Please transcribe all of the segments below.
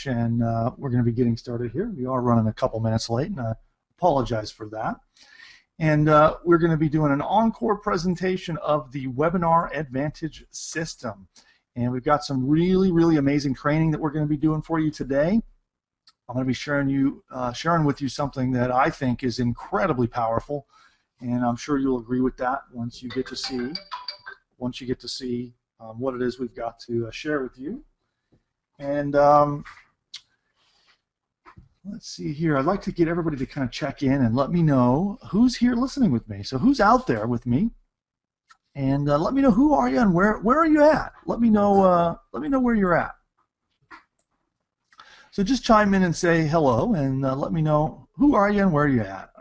and we're going to be getting started here. We are running a couple minutes late, and I apologize for that. And we're going to be doing an encore presentation of the Webinar Advantage system. And we've got some really, really amazing training that we're going to be doing for you today. I'm going to be sharing with you something that I think is incredibly powerful, and I'm sure you'll agree with that once you get to see what it is we've got to share with you. And let's see here. I'd like to get everybody to kind of check in and let me know who's here listening with me. So who's out there with me? And let me know who are you and where are you at. Let me know where you're at. So just chime in and say hello, and let me know who are you and where are you at.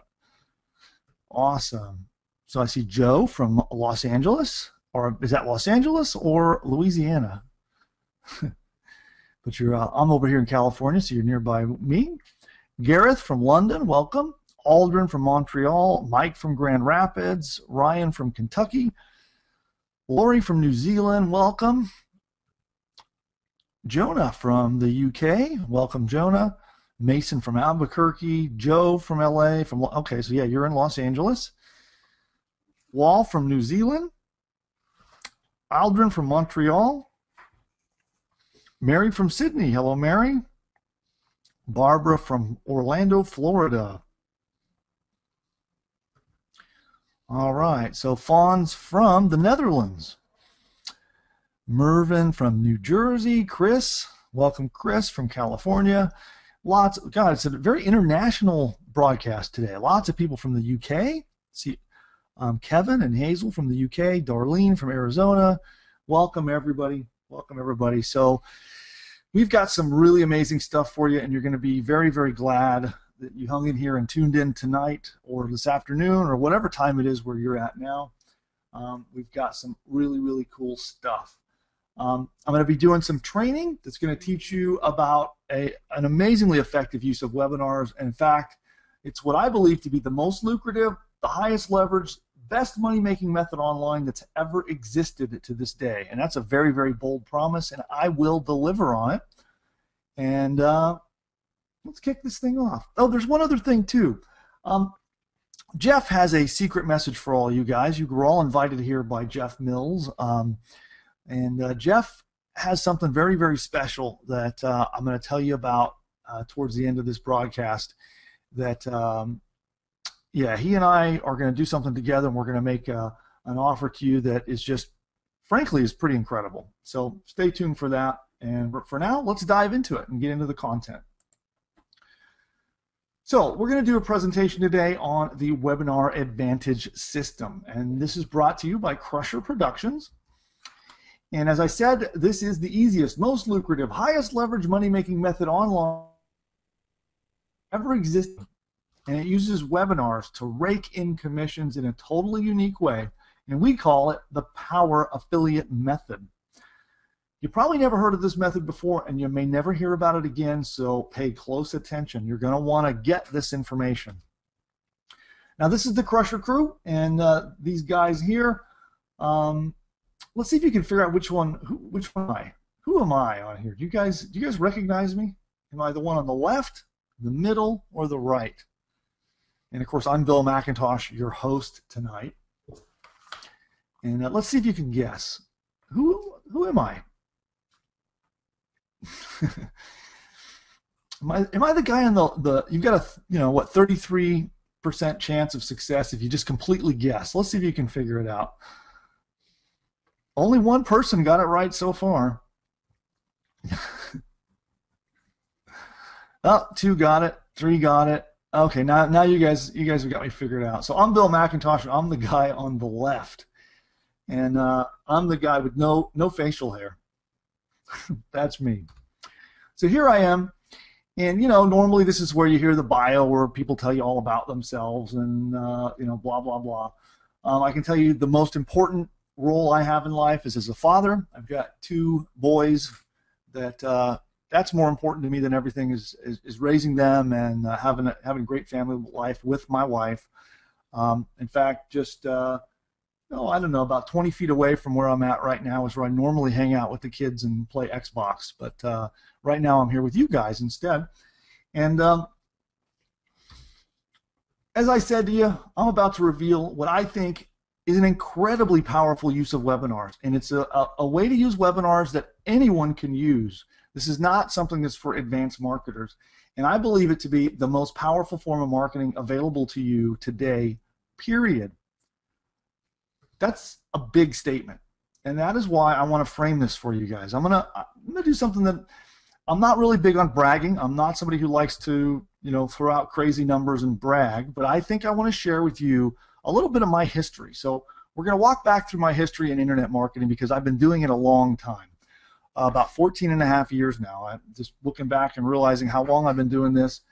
Awesome. So I see Joe from Los Angeles, or is that Los Angeles or Louisiana? But I'm over here in California, so you're nearby me. Gareth from London, welcome. Aldrin from Montreal. Mike from Grand Rapids. Ryan from Kentucky. Lori from New Zealand, welcome. Jonah from the UK, welcome Jonah. Mason from Albuquerque. Joe from LA. Okay, so yeah, you're in Los Angeles. Wall from New Zealand. Aldrin from Montreal. Mary from Sydney, hello Mary. Barbara from Orlando, Florida. All right, so Fons from the Netherlands. Mervyn from New Jersey. Chris, welcome Chris from California. God, it's a very international broadcast today. Lots of people from the UK. See, Kevin and Hazel from the UK. Darlene from Arizona. Welcome everybody. Welcome everybody. So we've got some really amazing stuff for you, and you're going to be very, very glad that you hung in here and tuned in tonight or this afternoon or whatever time it is where you're at now. We've got some really, really cool stuff. I'm going to be doing some training that's going to teach you about an amazingly effective use of webinars. And in fact, it's what I believe to be the most lucrative, the highest leverage, best money-making method online that's ever existed to this day. And that's a very, very bold promise, and I will deliver on it. And let's kick this thing off. Oh, there's one other thing, too. Jeff has a secret message for all you guys. You were all invited here by Jeff Mills. And Jeff has something very, very special that I'm going to tell you about towards the end of this broadcast. That, yeah, he and I are going to do something together, and we're going to make an offer to you that is just, frankly, is pretty incredible. So stay tuned for that. And for now, let's dive into it and get into the content. So we're going to do a presentation today on the Webinar Advantage system. And this is brought to you by Crusher Productions. And as I said, this is the easiest, most lucrative, highest leverage money-making method online ever existed. And it uses webinars to rake in commissions in a totally unique way. And we call it the Power Affiliate Method. You probably never heard of this method before, and you may never hear about it again, so pay close attention. You're going to want to get this information. Now, this is the Crusher crew, and these guys here. Let's see if you can figure out which one am I? Who am I on here? Do you guys recognize me? Am I the one on the left, the middle, or the right? And of course, I'm Bill McIntosh, your host tonight. And let's see if you can guess. Who am I? Am I the guy on the? You've got a 33% chance of success if you just completely guess. Let's see if you can figure it out. Only one person got it right so far. Oh, 2 got it, 3 got it. Okay, now you guys have got me figured out. So I'm Bill McIntosh. I'm the guy on the left, and I'm the guy with no facial hair. That's me. So here I am, and normally this is where you hear the bio where people tell you all about themselves and blah blah blah. I can tell you the most important role I have in life is as a father. I've got 2 boys that's more important to me than everything is raising them and having a great family life with my wife. In fact, just oh, I don't know, about 20 feet away from where I'm at right now is where I normally hang out with the kids and play Xbox. But right now I'm here with you guys instead. And as I said to you, I'm about to reveal what I think is an incredibly powerful use of webinars. And it's a way to use webinars that anyone can use. This is not something that's for advanced marketers. And I believe it to be the most powerful form of marketing available to you today, period. That's a big statement. And that is why I want to frame this for you guys. I'm gonna do something that I'm not really big on bragging. I'm not somebody who likes to, throw out crazy numbers and brag, but I think I want to share with you a little bit of my history. So we're going to walk back through my history in internet marketing because I've been doing it a long time, about 14 and a half years now. I'm just looking back and realizing how long I've been doing this.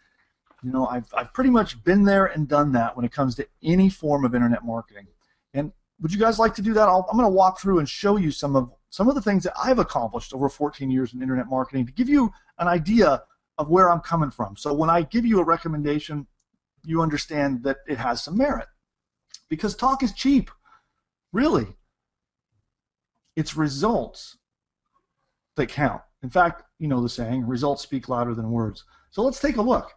I've pretty much been there and done that when it comes to any form of internet marketing. And would you guys like to do that? I'm going to walk through and show you some of the things that I've accomplished over 14 years in internet marketing to give you an idea of where I'm coming from. So when I give you a recommendation, you understand that it has some merit. Because talk is cheap, really. It's results that count. In fact, you know the saying, results speak louder than words. So let's take a look.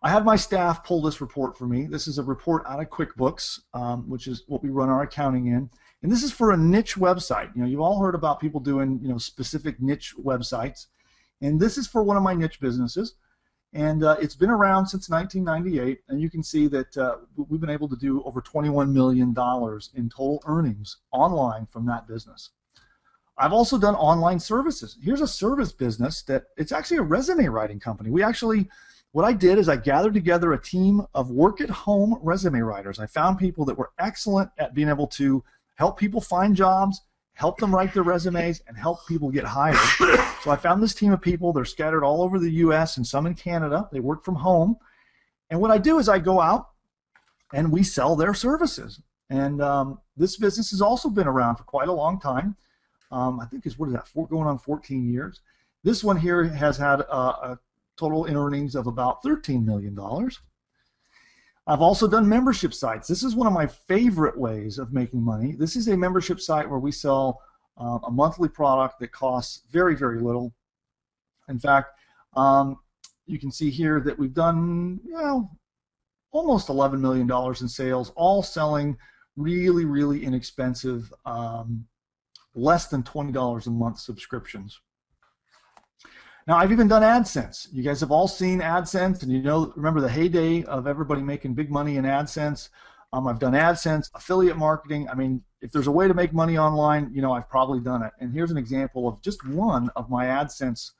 I had my staff pull this report for me. This is a report out of QuickBooks, which is what we run our accounting in. And this is for a niche website. You've all heard about people doing, specific niche websites. And this is for one of my niche businesses. And it's been around since 1998. And you can see that we've been able to do over $21 million in total earnings online from that business. I've also done online services. Here's a service business that it's actually a resume writing company. What I did is I gathered together a team of work-at-home resume writers. I found people that were excellent at being able to help people find jobs, help them write their resumes, and help people get hired. So I found this team of people. They're scattered all over the U.S. and some in Canada. They work from home. And what I do is I go out and we sell their services. And this business has also been around for quite a long time. I think it's, going on 14 years. This one here has had a total in earnings of about $13 million. I've also done membership sites. This is one of my favorite ways of making money. This is a membership site where we sell a monthly product that costs very, very little. In fact, you can see here that we've done almost $11 million in sales, all selling really, really inexpensive, less than $20 a month subscriptions. Now, I've even done AdSense. You guys have all seen AdSense, and remember the heyday of everybody making big money in AdSense. I've done AdSense, affiliate marketing. I mean, if there's a way to make money online, I've probably done it. And here's an example of just one of my AdSense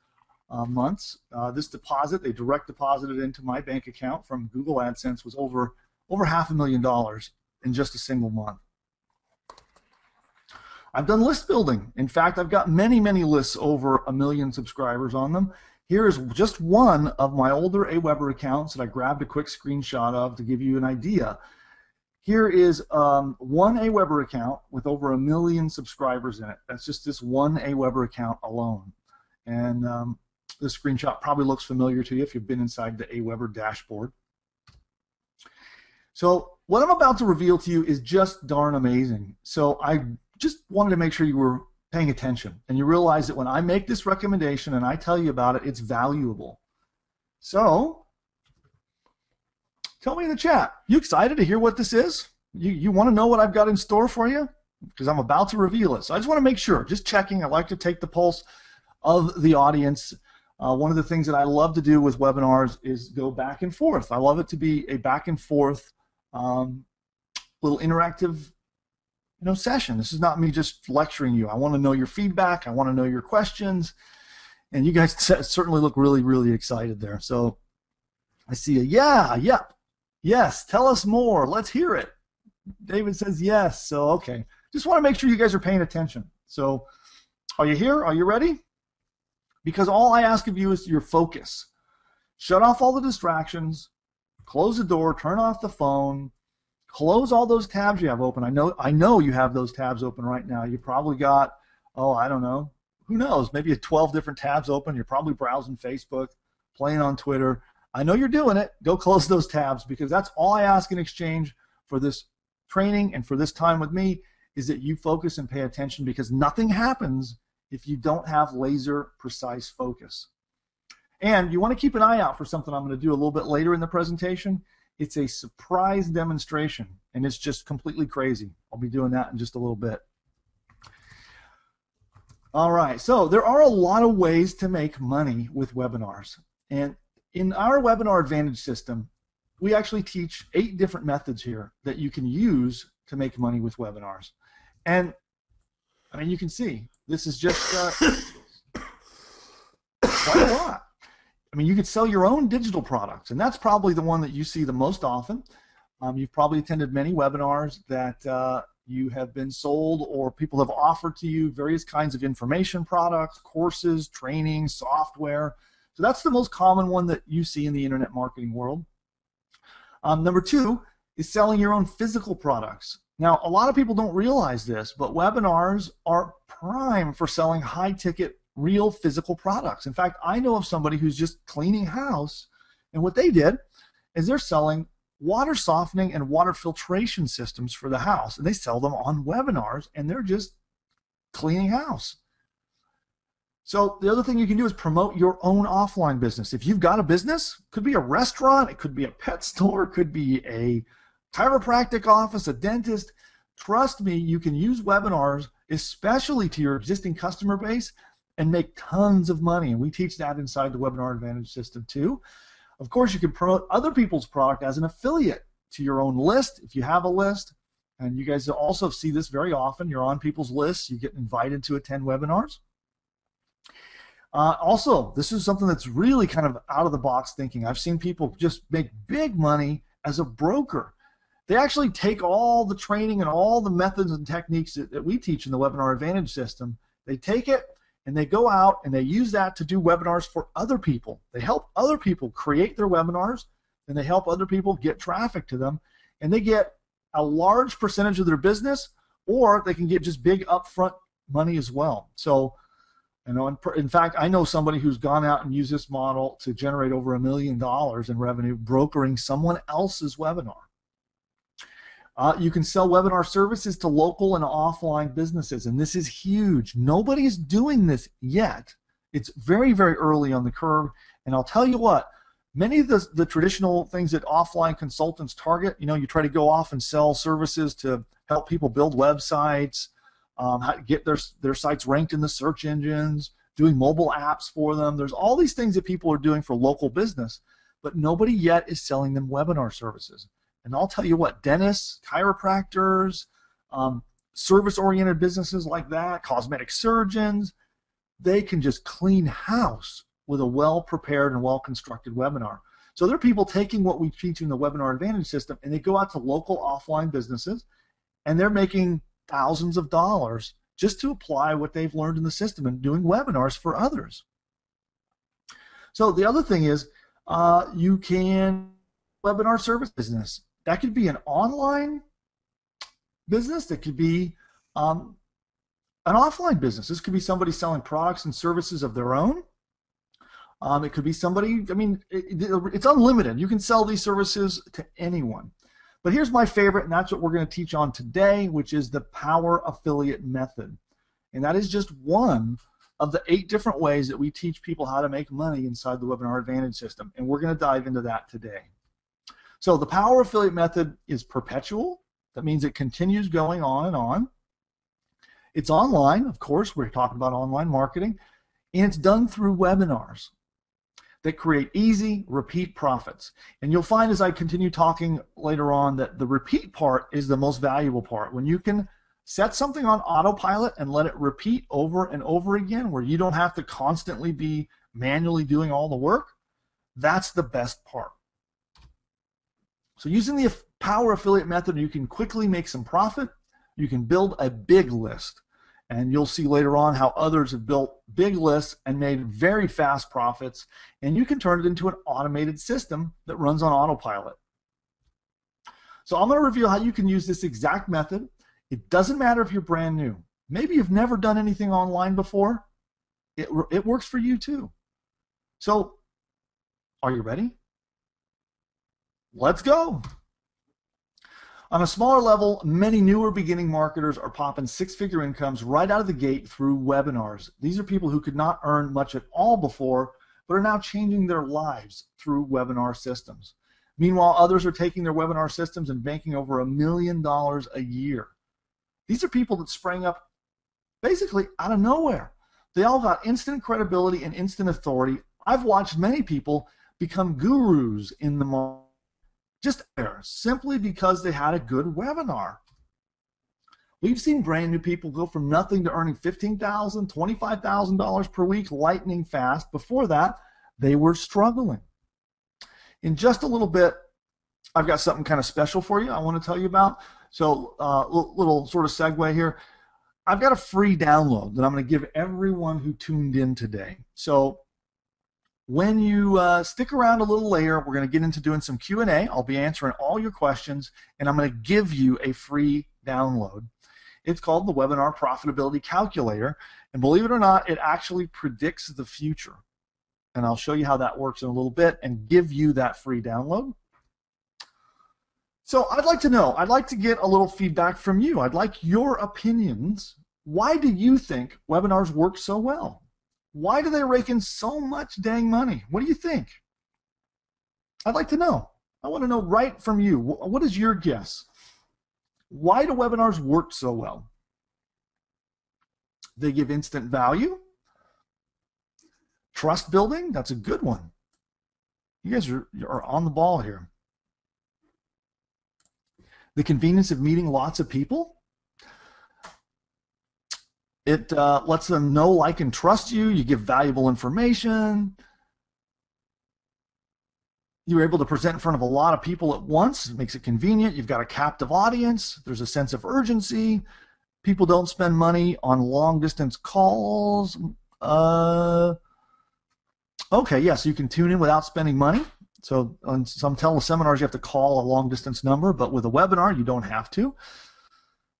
months. This deposit, they direct deposited into my bank account from Google AdSense, was over $500,000 in just a single month. I've done list building. In fact, I've got many, many lists over 1 million subscribers on them. Here is just one of my older AWeber accounts that I grabbed a quick screenshot of to give you an idea. Here is one AWeber account with over 1 million subscribers in it. That's just this one AWeber account alone. And this screenshot probably looks familiar to you if you've been inside the AWeber dashboard. So what I'm about to reveal to you is just darn amazing. So I just wanted to make sure you were paying attention and you realize that when I make this recommendation and I tell you about it, it's valuable. So tell me in the chat, you excited to hear what this is? You want to know what I've got in store for you? Because I'm about to reveal it. So I just want to make sure, just checking. I like to take the pulse of the audience. One of the things that I love to do with webinars is go back and forth. I love it to be a back and forth little interactive session. This is not me just lecturing you. I want to know your feedback. I want to know your questions. And you guys certainly look really, really excited there. So I see a yep, yes, tell us more. Let's hear it. David says yes. So, okay. Just want to make sure you guys are paying attention. So are you here? Are you ready? Because all I ask of you is your focus. Shut off all the distractions. Close the door. Turn off the phone. Close all those tabs you have open. I know you have those tabs open right now. You probably got, I don't know, who knows, maybe 12 different tabs open. You're probably browsing Facebook, playing on Twitter. I know you're doing it. Go close those tabs because that's all I ask in exchange for this training and for this time with me is that you focus and pay attention, because nothing happens if you don't have laser precise focus. And you want to keep an eye out for something I'm going to do a little bit later in the presentation. It's a surprise demonstration, and it's just completely crazy. I'll be doing that in just a little bit. All right, so there are a lot of ways to make money with webinars. And in our Webinar Advantage system, we actually teach 8 different methods here that you can use to make money with webinars. And I mean, you can see this is just quite a lot. I mean, you could sell your own digital products, and that's probably the one that you see the most often. You've probably attended many webinars that you have been sold, or people have offered to you various kinds of information products, courses, training, software. So that's the most common one that you see in the internet marketing world. Number 2 is selling your own physical products. Now, a lot of people don't realize this, but webinars are prime for selling high-ticket, real physical products. In fact, I know of somebody who's just cleaning house, and what they did is they're selling water softening and water filtration systems for the house, and they sell them on webinars, and they're just cleaning house. So the other thing you can do is promote your own offline business. If you've got a business, it could be a restaurant, it could be a pet store, it could be a chiropractic office, a dentist. Trust me, you can use webinars, especially to your existing customer base, and make tons of money. And we teach that inside the Webinar Advantage system too. Of course, you can promote other people's product as an affiliate to your own list if you have a list. And you guys also see this very often. You're on people's lists. You get invited to attend webinars. Also, this is something that's really kind of out of the box thinking. I've seen people just make big money as a broker. They actually take all the training and all the methods and techniques that we teach in the Webinar Advantage system. They take it and they go out and they use that to do webinars for other people. They help other people create their webinars, and they help other people get traffic to them, and they get a large percentage of their business, or they can get just big upfront money as well. So, you know, in fact, I know somebody who's gone out and used this model to generate over $1 million in revenue brokering someone else's webinar. You can sell webinar services to local and offline businesses, and this is huge. Nobody's doing this yet. It's very, very early on the curve, and I'll tell you what, many of the traditional things that offline consultants target, you know, you try to go off and sell services to help people build websites, get their sites ranked in the search engines, doing mobile apps for them. There's all these things that people are doing for local business, but nobody yet is selling them webinar services. And I'll tell you what, dentists, chiropractors, service-oriented businesses like that, cosmetic surgeons, they can just clean house with a well-prepared and well-constructed webinar. So there are people taking what we teach in the Webinar Advantage system, and they go out to local offline businesses, and they're making thousands of dollars just to apply what they've learned in the system and doing webinars for others. So the other thing is you can webinar service business. That could be an online business. That could be an offline business. This could be somebody selling products and services of their own. It could be somebody, I mean, it's unlimited. You can sell these services to anyone. But here's my favorite, and that's what we're going to teach on today, which is the Power Affiliate Method. And that is just one of the 8 different ways that we teach people how to make money inside the Webinar Advantage system. And we're going to dive into that today. So the Power Affiliate Method is perpetual. That means it continues going on and on. It's online, of course. We're talking about online marketing. And it's done through webinars that create easy, repeat profits. And you'll find as I continue talking later on that the repeat part is the most valuable part. When you can set something on autopilot and let it repeat over and over again, where you don't have to constantly be manually doing all the work, that's the best part. So using the Power Affiliate Method, you can quickly make some profit. You can build a big list. And you'll see later on how others have built big lists and made very fast profits. And you can turn it into an automated system that runs on autopilot. So I'm going to reveal how you can use this exact method. It doesn't matter if you're brand new. Maybe you've never done anything online before. It works for you too. So are you ready? Let's go. On a smaller level, many newer beginning marketers are popping six-figure incomes right out of the gate through webinars. These are people who could not earn much at all before, but are now changing their lives through webinar systems. Meanwhile, others are taking their webinar systems and banking over $1 million a year. These are people that sprang up basically out of nowhere. They all got instant credibility and instant authority. I've watched many people become gurus in the market just there, simply because they had a good webinar. We've seen brand new people go from nothing to earning $15,000, $25,000 per week lightning fast. Before that, they were struggling. In just a little bit, I've got something kind of special for you I want to tell you about. So little sort of segue here. I've got a free download that I'm going to give everyone who tuned in today. So when you stick around a little later, we're going to get into doing some Q&A. I'll be answering all your questions, and I'm going to give you a free download. It's called the Webinar Profitability Calculator, and believe it or not, it actually predicts the future. And I'll show you how that works in a little bit and give you that free download. So I'd like to know, I'd like to get a little feedback from you. I'd like your opinions. Why do you think webinars work so well? Why do they rake in so much dang money? What do you think? I'd like to know. I want to know right from you. What is your guess? Why do webinars work so well? They give instant value. Trust building, that's a good one. You guys are on the ball here. The convenience of meeting lots of people. It lets them know, like, and trust you. You give valuable information. You're able to present in front of a lot of people at once. It makes it convenient. You've got a captive audience. There's a sense of urgency. People don't spend money on long-distance calls. Okay, yes, you can tune in without spending money. So on some teleseminars, you have to call a long-distance number, but with a webinar, you don't have to.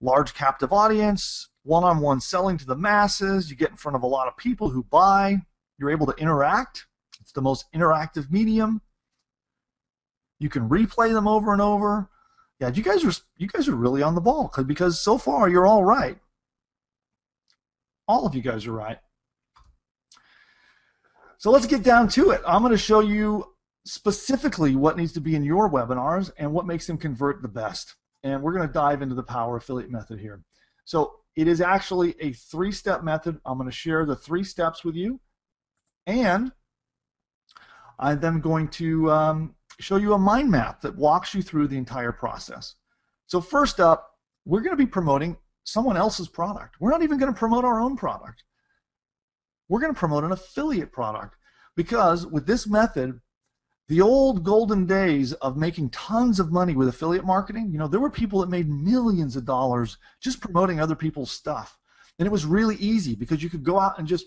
Large captive audience, one-on-one selling to the masses. You get in front of a lot of people who buy. You're able to interact. It's the most interactive medium. You can replay them over and over. Yeah, you guys are really on the ball because so far you're all right. All of you guys are right. So let's get down to it. I'm going to show you specifically what needs to be in your webinars and what makes them convert the best. And we're going to dive into the power affiliate method here. So it is actually a three-step method. I'm going to share the 3 steps with you, and I'm then going to show you a mind map that walks you through the entire process. So first up, we're going to be promoting someone else's product. We're not even going to promote our own product. We're going to promote an affiliate product, because with this method, the old golden days of making tons of money with affiliate marketing, you know, there were people that made millions of dollars just promoting other people's stuff. And it was really easy because you could go out and just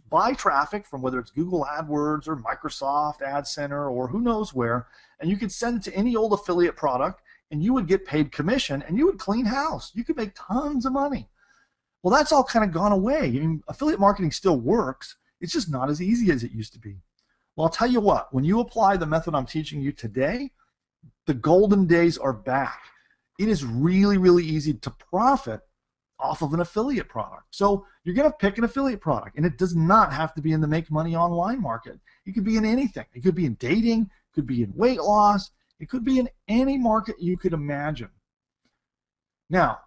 buy traffic from whether it's Google AdWords or Microsoft Ad Center or who knows where, and you could send it to any old affiliate product and you would get paid commission and you would clean house. You could make tons of money. Well, that's all kind of gone away. I mean, affiliate marketing still works. It's just not as easy as it used to be. Well, I'll tell you what, when you apply the method I'm teaching you today, the golden days are back. It is really, really easy to profit off of an affiliate product. So you're going to pick an affiliate product, and it does not have to be in the make money online market. It could be in anything. It could be in dating, it could be in weight loss, it could be in any market you could imagine. Now,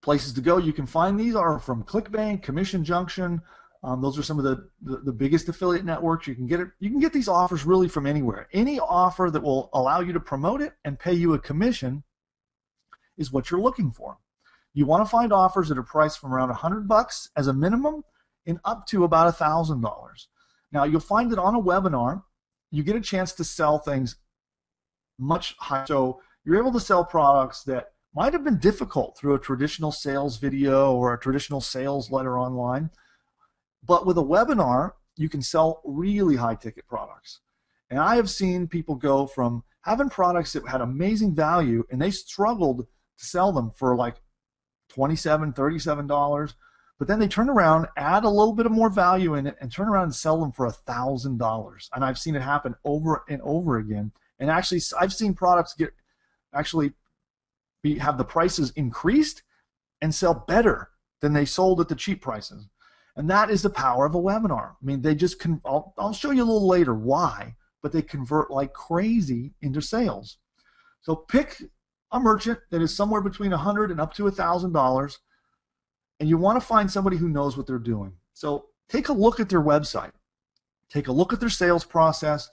places to go you can find these are from ClickBank, Commission Junction. Those are some of the biggest affiliate networks. You can get these offers really from anywhere. Any offer that will allow you to promote it and pay you a commission is what you're looking for. You want to find offers that are priced from around $100 as a minimum and up to about $1,000. Now you'll find that on a webinar, you get a chance to sell things much higher. So you're able to sell products that might have been difficult through a traditional sales video or a traditional sales letter online. But with a webinar, you can sell really high-ticket products. And I have seen people go from having products that had amazing value, and they struggled to sell them for like $27, $37, but then they turn around, add a little bit of more value in it, and turn around and sell them for $1,000. And I've seen it happen over and over again. And actually, I've seen products get actually have the prices increased and sell better than they sold at the cheap prices. And that is the power of a webinar. I mean, they just I'll show you a little later why, but they convert like crazy into sales. So pick a merchant that is somewhere between $100 and up to $1,000, and you want to find somebody who knows what they're doing. So take a look at their website. Take a look at their sales process.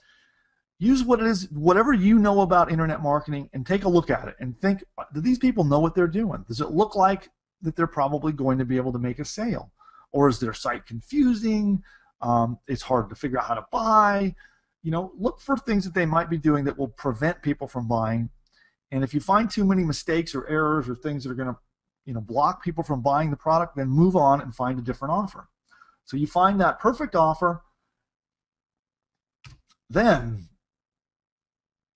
Use whatever you know about internet marketing, and take a look at it and think, do these people know what they're doing? Does it look like that they're probably going to be able to make a sale? Or is their site confusing? It's hard to figure out how to buy. Look for things that they might be doing that will prevent people from buying. And if you find too many mistakes or errors or things that are going to block people from buying the product, then move on and find a different offer. So you find that perfect offer, then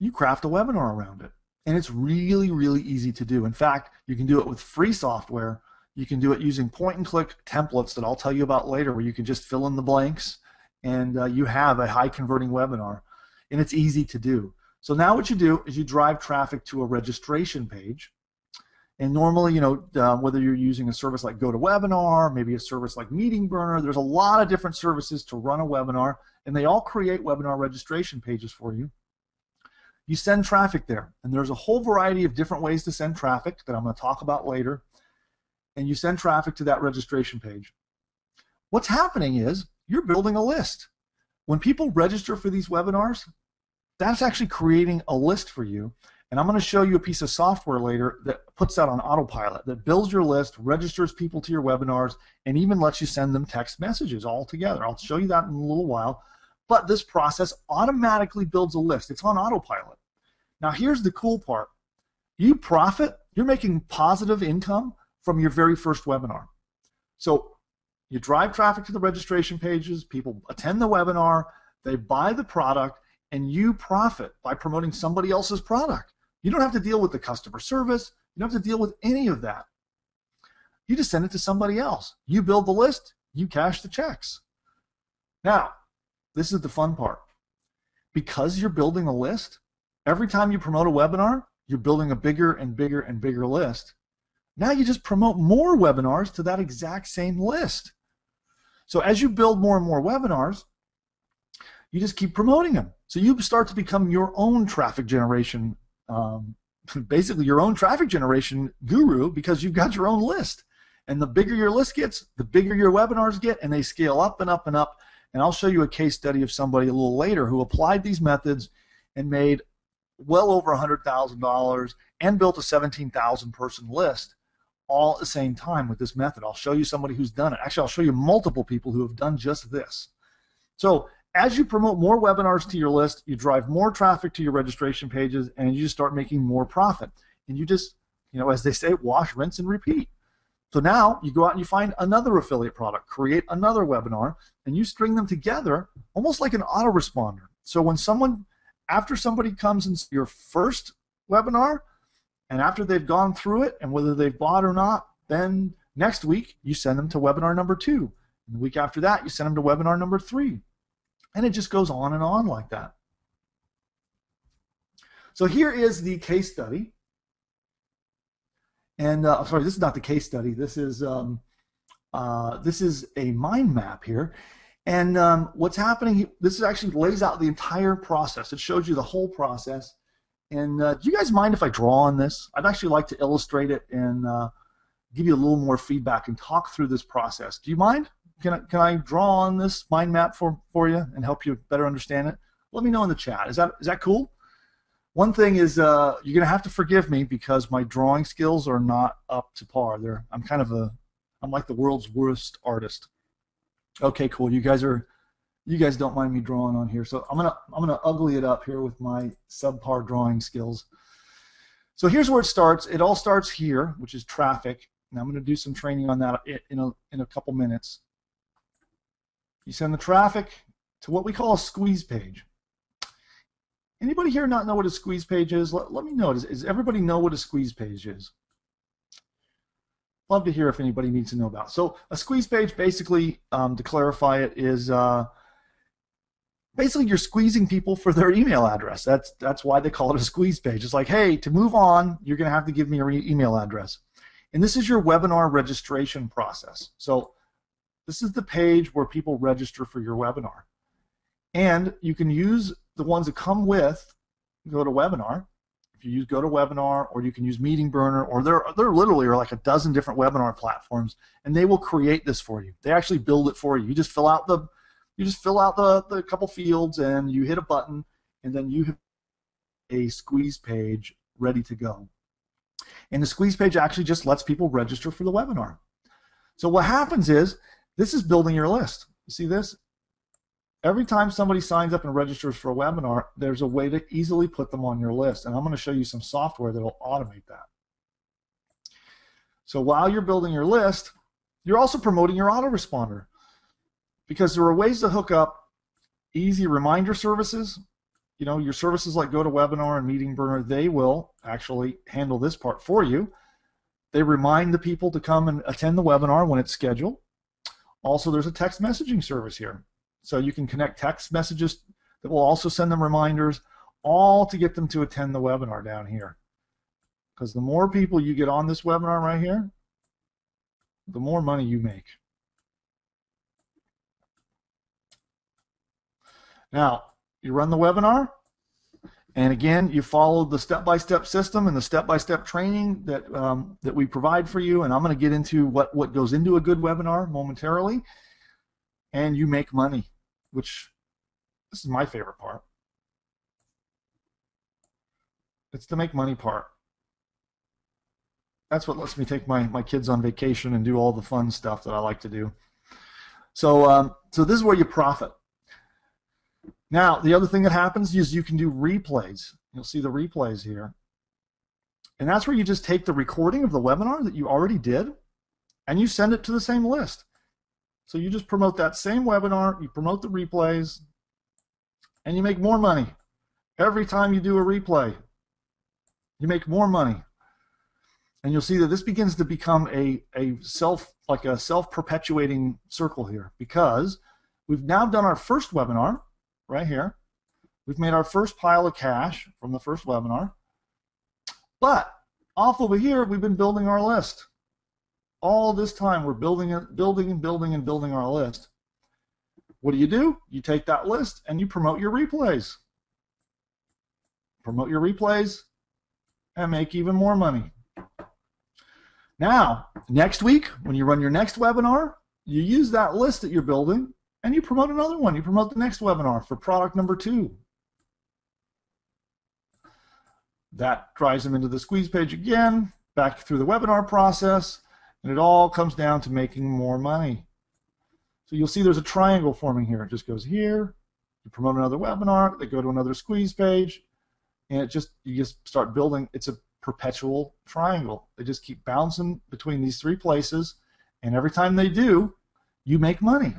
you craft a webinar around it. And it's really, really easy to do. In fact, you can do it with free software. You can do it using point-and-click templates that I'll tell you about later, where you can just fill in the blanks, and you have a high-converting webinar. And it's easy to do. So now what you do is you drive traffic to a registration page. And normally, whether you're using a service like GoToWebinar, maybe a service like Meeting Burner, there's a lot of different services to run a webinar, and they all create webinar registration pages for you. You send traffic there, and there's a whole variety of different ways to send traffic that I'm going to talk about later. And you send traffic to that registration page. What's happening is you're building a list. When people register for these webinars, that's actually creating a list for you. And I'm going to show you a piece of software later that puts that on autopilot, that builds your list, registers people to your webinars, and even lets you send them text messages all together. I'll show you that in a little while. But this process automatically builds a list. It's on autopilot. Now here's the cool part. You profit, you're making positive income from your very first webinar. So you drive traffic to the registration pages, people attend the webinar, they buy the product, and you profit by promoting somebody else's product. You don't have to deal with the customer service. You don't have to deal with any of that. You just send it to somebody else. You build the list, you cash the checks. Now, this is the fun part. Because you're building a list, every time you promote a webinar, you're building a bigger and bigger and bigger list. Now you just promote more webinars to that exact same list. So as you build more and more webinars, you just keep promoting them. So you start to become your own traffic generation, basically your own traffic generation guru, because you've got your own list. And the bigger your list gets, the bigger your webinars get, and they scale up and up and up. And I'll show you a case study of somebody a little later who applied these methods and made well over $100,000 and built a 17,000 person list all at the same time with this method. I'll show you somebody who's done it. Actually, I'll show you multiple people who have done just this. So as you promote more webinars to your list, you drive more traffic to your registration pages, and you just start making more profit. And you just, as they say, wash, rinse, and repeat. So now you go out and you find another affiliate product, create another webinar, and you string them together almost like an autoresponder. So when after somebody comes into your first webinar, and after they've gone through it, and whether they've bought or not, then next week you send them to webinar number 2. And the week after that, you send them to webinar number 3. And it just goes on and on like that. So here is the case study. And sorry, this is not the case study. This is a mind map here. And what's happening, this actually lays out the entire process. It shows you the whole process. And do you guys mind if I draw on this? I'd actually like to illustrate it and give you a little more feedback and talk through this process. Do you mind? Can I draw on this mind map for you and help you better understand it? Let me know in the chat. Is that cool? One thing is you're going to have to forgive me because my drawing skills are not up to par. I'm like the world's worst artist. Okay, cool. You guys don't mind me drawing on here, so I'm gonna ugly it up here with my subpar drawing skills. So here's where it starts. It all starts here, which is traffic. And I'm gonna do some training on that in a couple minutes. You send the traffic to what we call a squeeze page. Anybody here not know what a squeeze page is? Let me know. Does everybody know what a squeeze page is? Love to hear if anybody needs to know about it. So a squeeze page, basically, to clarify it, is basically you're squeezing people for their email address. That's why they call it a squeeze page. It's like, hey, to move on, you're going to have to give me your email address. And this is your webinar registration process. So this is the page where people register for your webinar. And you can use the ones that come with GoToWebinar. If you use GoToWebinar, or you can use Meeting Burner, or there literally are like a dozen different webinar platforms, and they will create this for you. They actually build it for you. You just fill out the couple fields, and you hit a button, and then you have a squeeze page ready to go. And the squeeze page actually just lets people register for the webinar. So what happens is, this is building your list. You see this? Every time somebody signs up and registers for a webinar, there's a way to easily put them on your list. And I'm going to show you some software that will automate that. So while you're building your list, you're also promoting your autoresponder, because there are ways to hook up easy reminder services. You know, your services like GoToWebinar and Meeting Burner, they will actually handle this part for you. They remind the people to come and attend the webinar when it's scheduled. Also, there's a text messaging service here. So you can connect text messages that will also send them reminders, all to get them to attend the webinar down here. Because the more people you get on this webinar right here, the more money you make. Now, you run the webinar, and again, you follow the step-by-step system and the step-by-step training that that we provide for you, and I'm going to get into what goes into a good webinar momentarily. And you make money, which this is my favorite part. It's the make money part. That's what lets me take my kids on vacation and do all the fun stuff that I like to do. So, so this is where you profit. Now, the other thing that happens is you can do replays. You'll see the replays here. And that's where you just take the recording of the webinar that you already did, and you send it to the same list. So you just promote that same webinar, you promote the replays, and you make more money. Every time you do a replay, you make more money. And you'll see that this begins to become a self-perpetuating circle here, because we've now done our first webinar right here. We've made our first pile of cash from the first webinar. But off over here, we've been building our list. All this time we're building and building our list. What do? You take that list and you promote your replays. Promote your replays and make even more money. Now, next week, when you run your next webinar, you use that list that you're building and you promote another one. You promote the next webinar for product number 2. That drives them into the squeeze page again, back through the webinar process. And it all comes down to making more money. So you'll see there's a triangle forming here. It just goes here, you promote another webinar, they go to another squeeze page, and you just start building. It's a perpetual triangle. They just keep bouncing between these 3 places, and every time they do, you make money.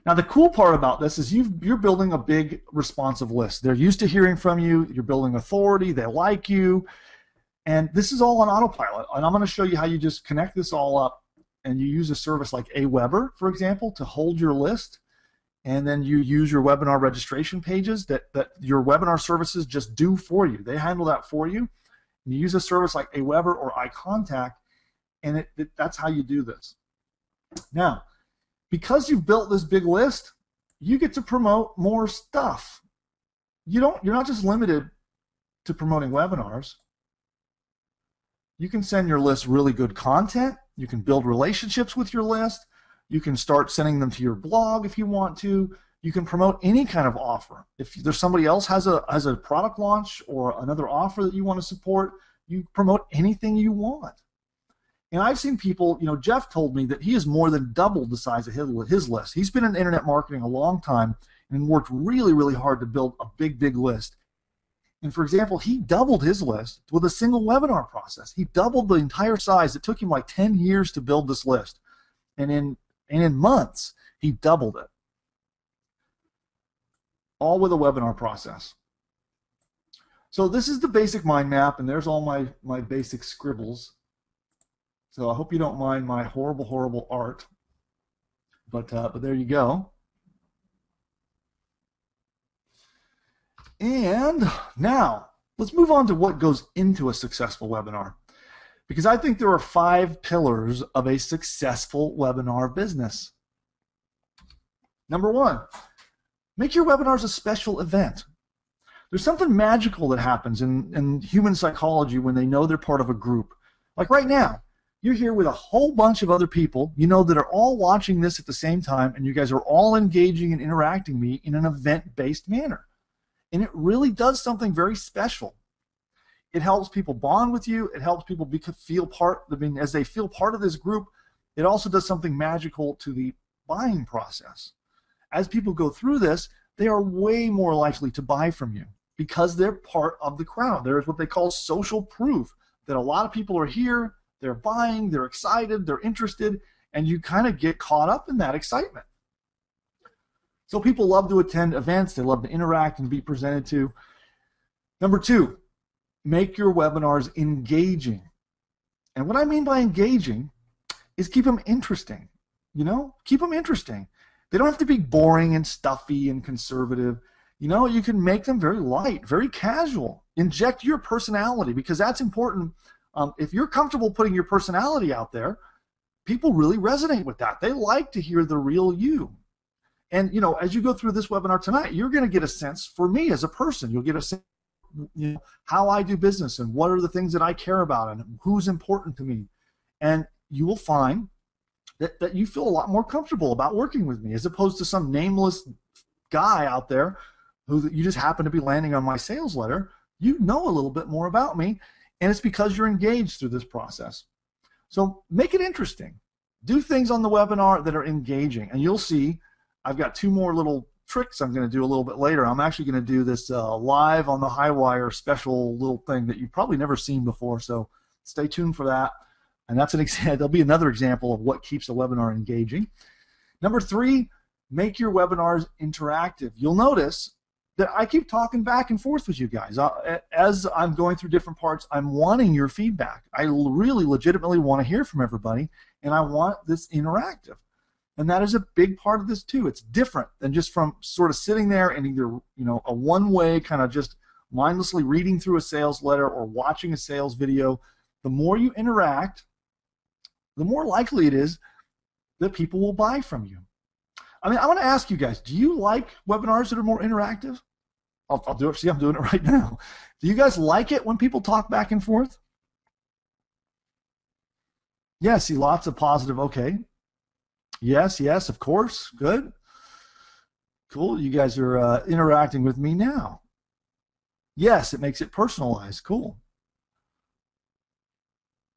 Now the cool part about this is you're building a big responsive list. They're used to hearing from you, you're building authority, they like you. And this is all on autopilot, and I'm going to show you how you just connect this all up, and you use a service like Aweber, for example, to hold your list, and then you use your webinar registration pages that your webinar services just do for you. They handle that for you. And you use a service like Aweber or iContact, and that's how you do this. Now, because you've built this big list, you get to promote more stuff. You're not just limited to promoting webinars. You can send your list really good content. You can build relationships with your list. You can start sending them to your blog if you want to. You can promote any kind of offer. If there's somebody else has a product launch or another offer that you want to support, you promote anything you want. And I've seen people, Jeff told me that he has more than doubled the size of his list. He's been in internet marketing a long time and worked really, really hard to build a big list. And for example, he doubled his list with a single webinar process. He doubled the entire size. It took him like 10 years to build this list. And in months, he doubled it. All with a webinar process. So this is the basic mind map, and there's all my basic scribbles. So I hope you don't mind my horrible art. But there you go. And now, let's move on to what goes into a successful webinar. Because I think there are 5 pillars of a successful webinar business. Number 1, make your webinars a special event. There's something magical that happens in human psychology when they know they're part of a group. Like right now, you're here with a whole bunch of other people, you know, that are all watching this at the same time, and you guys are all engaging and interacting with me in an event-based manner. And it really does something very special. It helps people bond with you. It helps people feel part. I mean, as they feel part of this group, it also does something magical to the buying process. As people go through this, they are way more likely to buy from you because they're part of the crowd. There is what they call social proof that a lot of people are here, they're buying, they're excited, they're interested, and you kind of get caught up in that excitement. So people love to attend events, they love to interact and be presented to. Number 2, make your webinars engaging. And what I mean by engaging is keep them interesting. You know, keep them interesting. They don't have to be boring and stuffy and conservative. You know, you can make them very light, very casual. Inject your personality, because that's important. If you're comfortable putting your personality out there, people really resonate with that. They like to hear the real you. And, you know, as you go through this webinar tonight, you're going to get a sense for me as a person. You'll get a sense, you know, how I do business and what are the things that I care about and who's important to me. And you will find that you feel a lot more comfortable about working with me as opposed to some nameless guy out there who you just happen to be landing on my sales letter. You know a little bit more about me, and it's because you're engaged through this process. So make it interesting. Do things on the webinar that are engaging, and you'll see I've got 2 more little tricks I'm going to do a little bit later. I'm actually going to do this live on the Highwire special little thing that you've probably never seen before, so stay tuned for that. And that's an example. There'll be another example of what keeps a webinar engaging. Number 3, make your webinars interactive. You'll notice that I keep talking back and forth with you guys. As I'm going through different parts, I'm wanting your feedback. I really legitimately want to hear from everybody, and I want this interactive. And that is a big part of this too. It's different than just from sort of sitting there and either, you know, a one-way kind of just mindlessly reading through a sales letter or watching a sales video. The more you interact, the more likely it is that people will buy from you. I mean, I want to ask you guys, do you like webinars that are more interactive? I'll do it. See, I'm doing it right now. Do you guys like it when people talk back and forth? Yeah, see, lots of positive. Okay. Yes, yes, of course. Good. Cool. You guys are interacting with me now. Yes, it makes it personalized. Cool.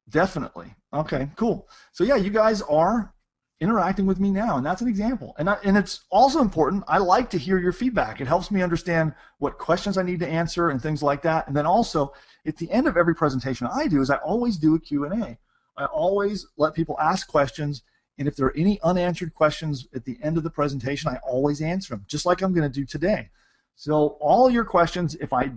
Definitely. Okay, cool. So yeah, you guys are interacting with me now, and that's an example. And it's also important, I like to hear your feedback. It helps me understand what questions I need to answer and things like that. And then also, at the end of every presentation I do is I always do a Q&A. I always let people ask questions, and if there are any unanswered questions at the end of the presentation, I always answer them, just like I'm going to do today. So all your questions, if I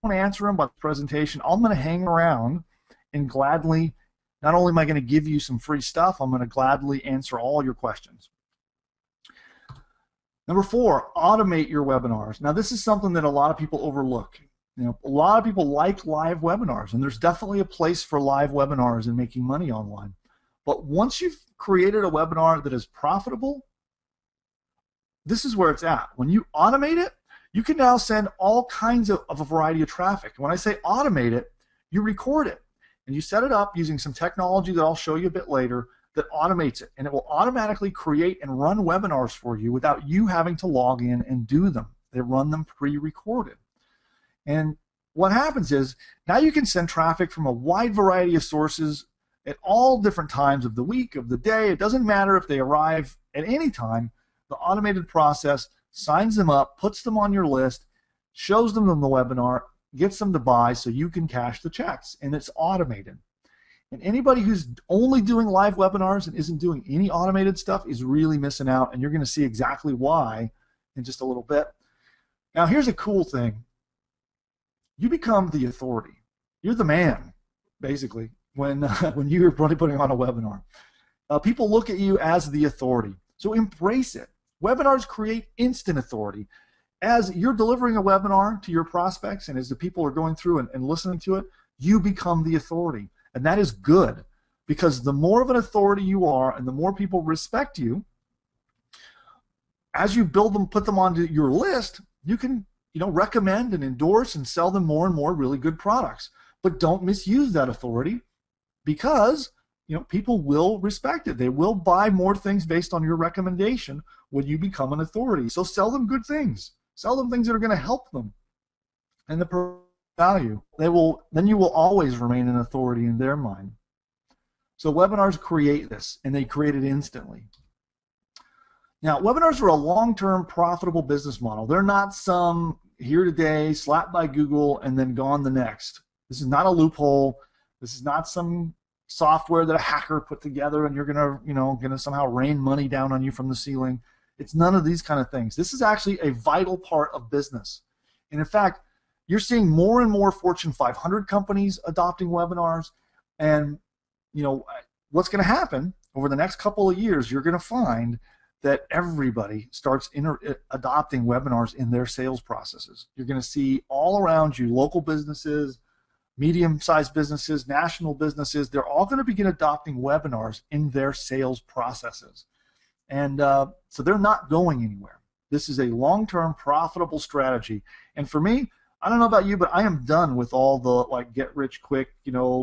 don't answer them by the presentation, I'm going to hang around and gladly, not only am I going to give you some free stuff, I'm going to gladly answer all your questions. Number 4, automate your webinars. Now this is something that a lot of people overlook. You know, a lot of people like live webinars, and there's definitely a place for live webinars and making money online. But once you've created a webinar that is profitable, this is where it's at. When you automate it, you can now send all kinds of a variety of traffic. When I say automate it, you record it. And you set it up using some technology that I'll show you a bit later that automates it. And it will automatically create and run webinars for you without you having to log in and do them. They run them pre-recorded. And what happens is now you can send traffic from a wide variety of sources at all different times of the week, of the day. It doesn't matter if they arrive at any time. The automated process signs them up, puts them on your list, shows them in the webinar, gets them to buy so you can cash the checks, and it's automated. And anybody who's only doing live webinars and isn't doing any automated stuff is really missing out, and you're going to see exactly why in just a little bit. Now here's a cool thing. You become the authority. You're the man, basically, when you're putting on a webinar. People look at you as the authority, so embrace it. Webinars create instant authority. as you're delivering a webinar to your prospects and as the people are going through and listening to it, you become the authority. And that is good, because the more of an authority you are and the more people respect you, as you build them, put them onto your list, you can, recommend and endorse and sell them more and more really good products. But don't misuse that authority, because people will respect it. They will buy more things based on your recommendation when you become an authority. So sell them good things. Sell them things that are going to help them and the value. Then you will always remain an authority in their mind. So webinars create this, and they create it instantly. Now, webinars are a long-term profitable business model. They're not some here today, slapped by Google, and then gone the next. This is not a loophole. This is not some software that a hacker put together and you're gonna somehow rain money down on you from the ceiling. It's none of these kind of things. This is actually a vital part of business. And in fact, you're seeing more and more Fortune 500 companies adopting webinars. And what's going to happen over the next couple of years, you're going to find that everybody starts adopting webinars in their sales processes. You're going to see all around you local businesses, medium-sized businesses, national businesses, they're all going to begin adopting webinars in their sales processes. And so they're not going anywhere. This is a long-term profitable strategy. And for me, I don't know about you, but I am done with all the get-rich-quick,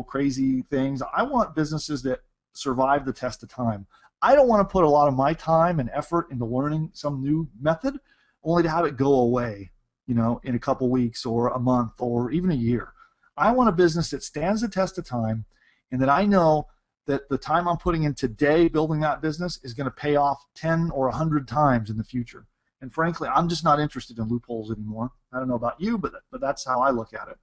crazy things. I want businesses that survive the test of time. I don't want to put a lot of my time and effort into learning some new method only to have it go away, in a couple weeks or a month or even a year. I want a business that stands the test of time, and that I know that the time I'm putting in today building that business is going to pay off 10 or 100 times in the future. And frankly, I'm just not interested in loopholes anymore. I don't know about you, but that's how I look at it.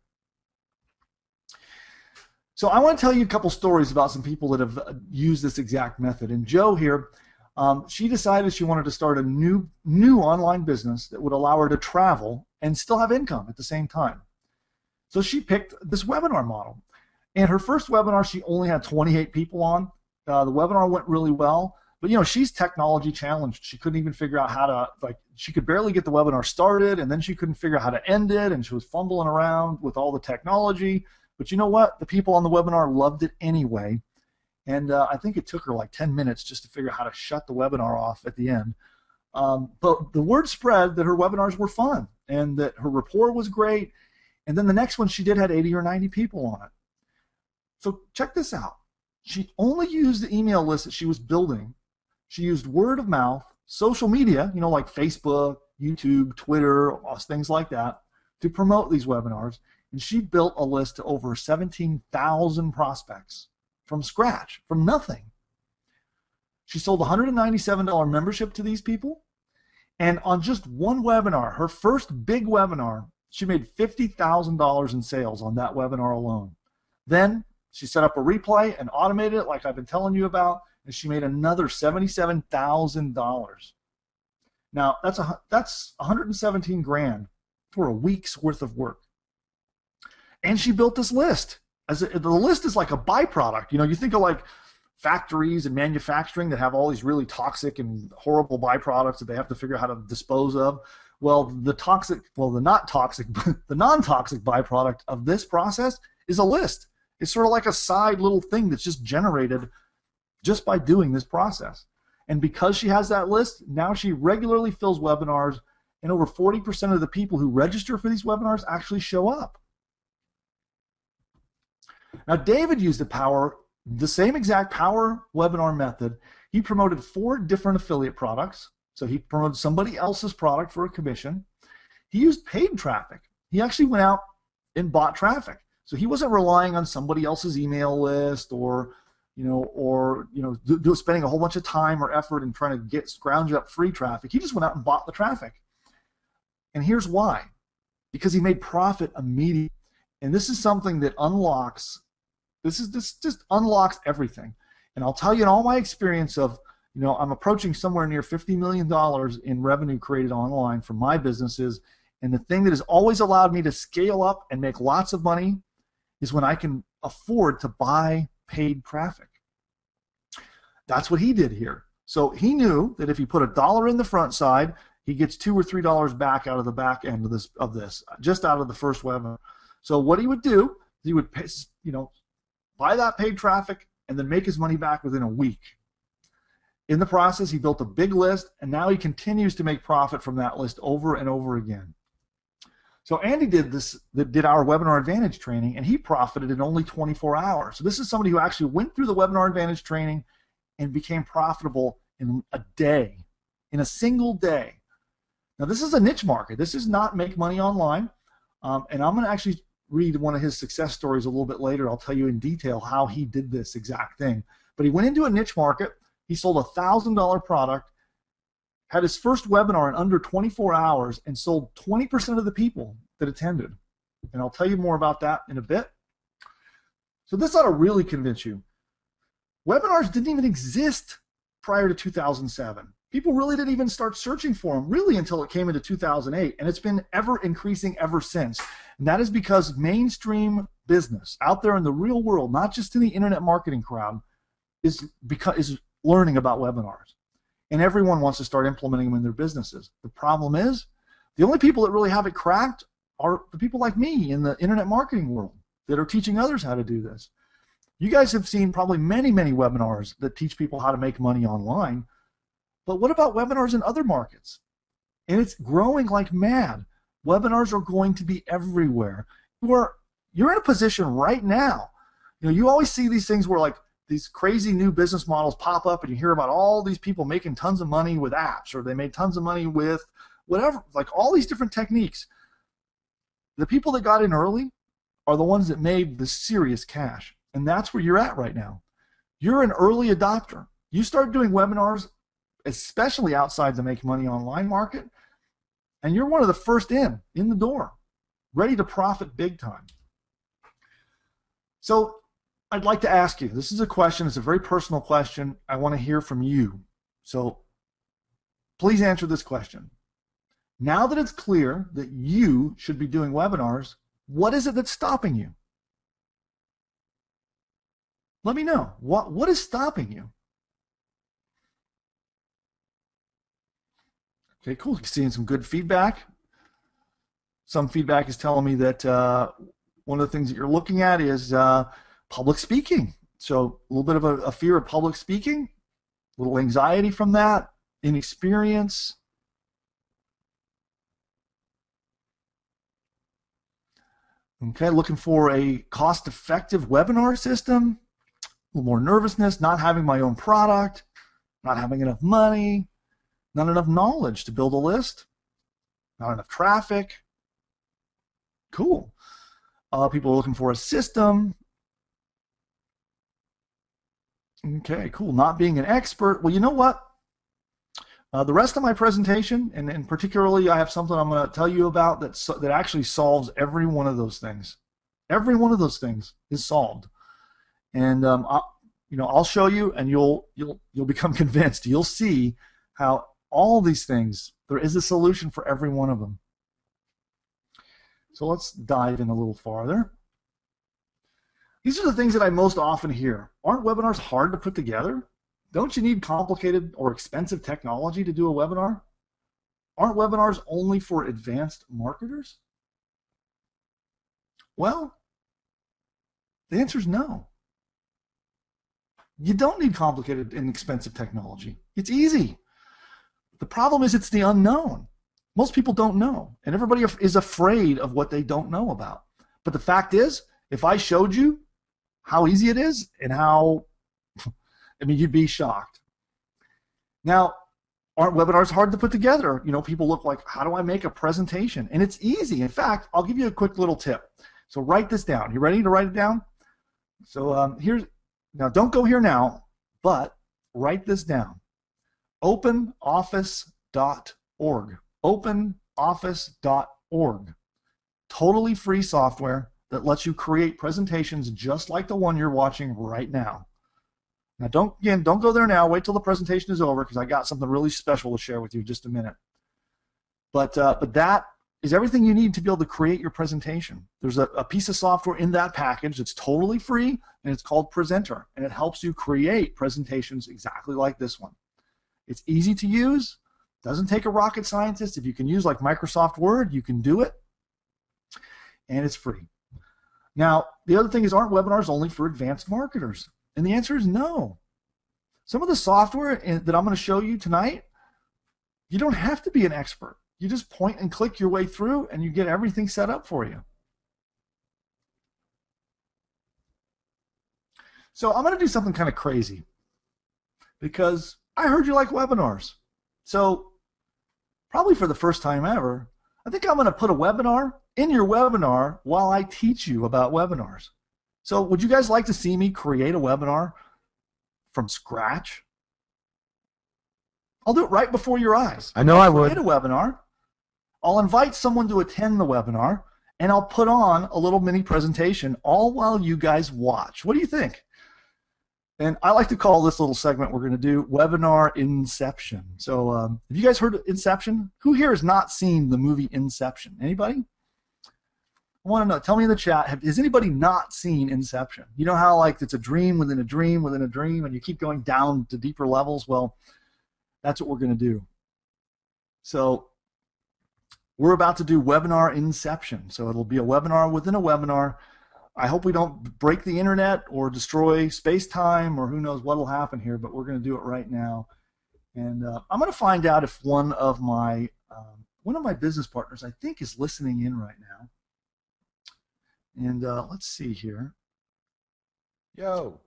So I want to tell you a couple stories about some people that have used this exact method. And Jo here, she decided she wanted to start a new online business that would allow her to travel and still have income at the same time. So she picked this webinar model. And her first webinar, she only had 28 people on. The webinar went really well. But, she's technology challenged. She couldn't even figure out how to, she could barely get the webinar started, and then she couldn't figure out how to end it, and she was fumbling around with all the technology. But you know what? The people on the webinar loved it anyway. And I think it took her 10 minutes just to figure out how to shut the webinar off at the end. But the word spread that her webinars were fun and that her rapport was great. And then the next one she did had 80 or 90 people on it. So check this out. She only used the email list that she was building. She used word of mouth, social media, like Facebook, YouTube, Twitter, things like that, to promote these webinars. And she built a list to over 17,000 prospects from scratch, from nothing. She sold a $197 membership to these people. And on just one webinar, her first big webinar, she made $50,000 in sales on that webinar alone. Then she set up a replay and automated it like I've been telling you about, and she made another $77,000. Now that's 117 grand for a week's worth of work. And she built this list. The list is like a byproduct. You think of factories and manufacturing that have all these really toxic and horrible byproducts that they have to figure out how to dispose of. Well, the non-toxic byproduct of this process is a list. It's sort of like a side little thing that's just generated just by doing this process. And because she has that list, now she regularly fills webinars, and over 40% of the people who register for these webinars actually show up. Now, David used the same exact power webinar method. He promoted 4 different affiliate products. So he promoted somebody else's product for a commission. He used paid traffic. He actually went out and bought traffic. So he wasn't relying on somebody else's email list or spending a whole bunch of time or effort in trying to scrounge up free traffic. He just went out and bought the traffic. And here's why. Because he made profit immediately. And this is something that unlocks everything. And I'll tell you in all my experience of, I'm approaching somewhere near $50 million in revenue created online from my businesses, and the thing that has always allowed me to scale up and make lots of money is when I can afford to buy paid traffic. That's what he did here. So he knew that if he put $1 in the front side, he gets $2 or $3 back out of the back end of this, just out of the first webinar. So what he would do, he would pay, buy that paid traffic and then make his money back within a week. In the process, he built a big list, and now he continues to make profit from that list over and over again. So Andy did our Webinar Advantage training, and he profited in only 24 hours. So this is somebody who actually went through the Webinar Advantage training and became profitable in a day, in a single day. Now this is a niche market. This is not make money online, and I'm going to actually read one of his success stories a little bit later. I'll tell you in detail how he did this exact thing. But he went into a niche market. He sold a $1,000 product, had his first webinar in under 24 hours, and sold 20% of the people that attended. And I'll tell you more about that in a bit. So this ought to really convince you. Webinars didn't even exist prior to 2007. People really didn't even start searching for them really until it came into 2008, and it's been ever increasing ever since. And that is because mainstream business out there in the real world, not just in the internet marketing crowd, is learning about webinars. And everyone wants to start implementing them in their businesses. The problem is, the only people that really have it cracked are the people like me in the internet marketing world that are teaching others how to do this. You guys have seen probably many, many webinars that teach people how to make money online. But what about webinars in other markets? And it's growing like mad. Webinars are going to be everywhere. You're in a position right now. You always see these things where these crazy new business models pop up, and you hear about all these people making tons of money with apps, or they made tons of money with whatever, like all these different techniques. The people that got in early are the ones that made the serious cash, and that's where you're at right now. You're an early adopter. You start doing webinars, especially outside the make money online market, and you're one of the first in the door, ready to profit big time. So I'd like to ask you, this is a question, it's a very personal question. I want to hear from you. So please answer this question. Now that it's clear that you should be doing webinars, what is it that's stopping you? Let me know. What is stopping you? Okay, cool. Seeing some good feedback. Some feedback is telling me that one of the things that you're looking at is public speaking. So a little bit of a fear of public speaking, a little anxiety from that, inexperience. Okay, looking for a cost-effective webinar system, a little more nervousness, not having my own product, not having enough money, not enough knowledge to build a list, not enough traffic. Cool. People are looking for a system. Okay, cool. Not being an expert. Well, you know what? The rest of my presentation, and particularly I have something I'm going to tell you about that actually solves every one of those things. Every one of those things is solved. And I'll show you, and you'll become convinced. You'll see how all these things, there is a solution for every one of them. So let's dive in a little farther. These are the things that I most often hear. Aren't webinars hard to put together? Don't you need complicated or expensive technology to do a webinar? Aren't webinars only for advanced marketers? Well, the answer is no. You don't need complicated and expensive technology. It's easy. The problem is it's the unknown. Most people don't know, and everybody is afraid of what they don't know about. But the fact is, if I showed you how easy it is and how, you'd be shocked. Now, aren't webinars hard to put together? People look like, how do I make a presentation? And it's easy. In fact, I'll give you a quick little tip. So write this down. You ready to write it down? So now don't go here now, but write this down. OpenOffice.org. OpenOffice.org. Totally free software that lets you create presentations just like the one you're watching right now. Now, don't go there now. Wait till the presentation is over, because I got something really special to share with you in just a minute. But that is everything you need to be able to create your presentation. There's a piece of software in that package that's totally free, and it's called Presenter, and it helps you create presentations exactly like this one. It's easy to use, Doesn't take a rocket scientist. If you can use like Microsoft Word, you can do it, and it's free. Now, the other thing is, aren't webinars only for advanced marketers? And the answer is no. Some of the software that I'm going to show you tonight, you don't have to be an expert. You just point and click your way through, and you get everything set up for you. So I'm going to do something kind of crazy because I heard you like webinars. So probably for the first time ever, I think I'm going to put a webinar in your webinar while I teach you about webinars. So would you guys like to see me create a webinar from scratch? I'll do it right before your eyes. I know I would. Create a webinar. I'll invite someone to attend the webinar, and I'll put on a little mini presentation all while you guys watch. What do you think? And I like to call this little segment we're going to do Webinar Inception. So have you guys heard of Inception? Who here has not seen the movie Inception? Anybody? I want to know. Tell me in the chat, has anybody not seen Inception? You know how like it's a dream within a dream within a dream, and you keep going down to deeper levels? Well, that's what we're going to do. So we're about to do Webinar Inception. So it'll be a webinar within a webinar. I hope we don't break the internet or destroy space-time or who knows what will happen here, but we're going to do it right now. And I'm going to find out if one of my business partners, I think, is listening in right now. And let's see here. Yo.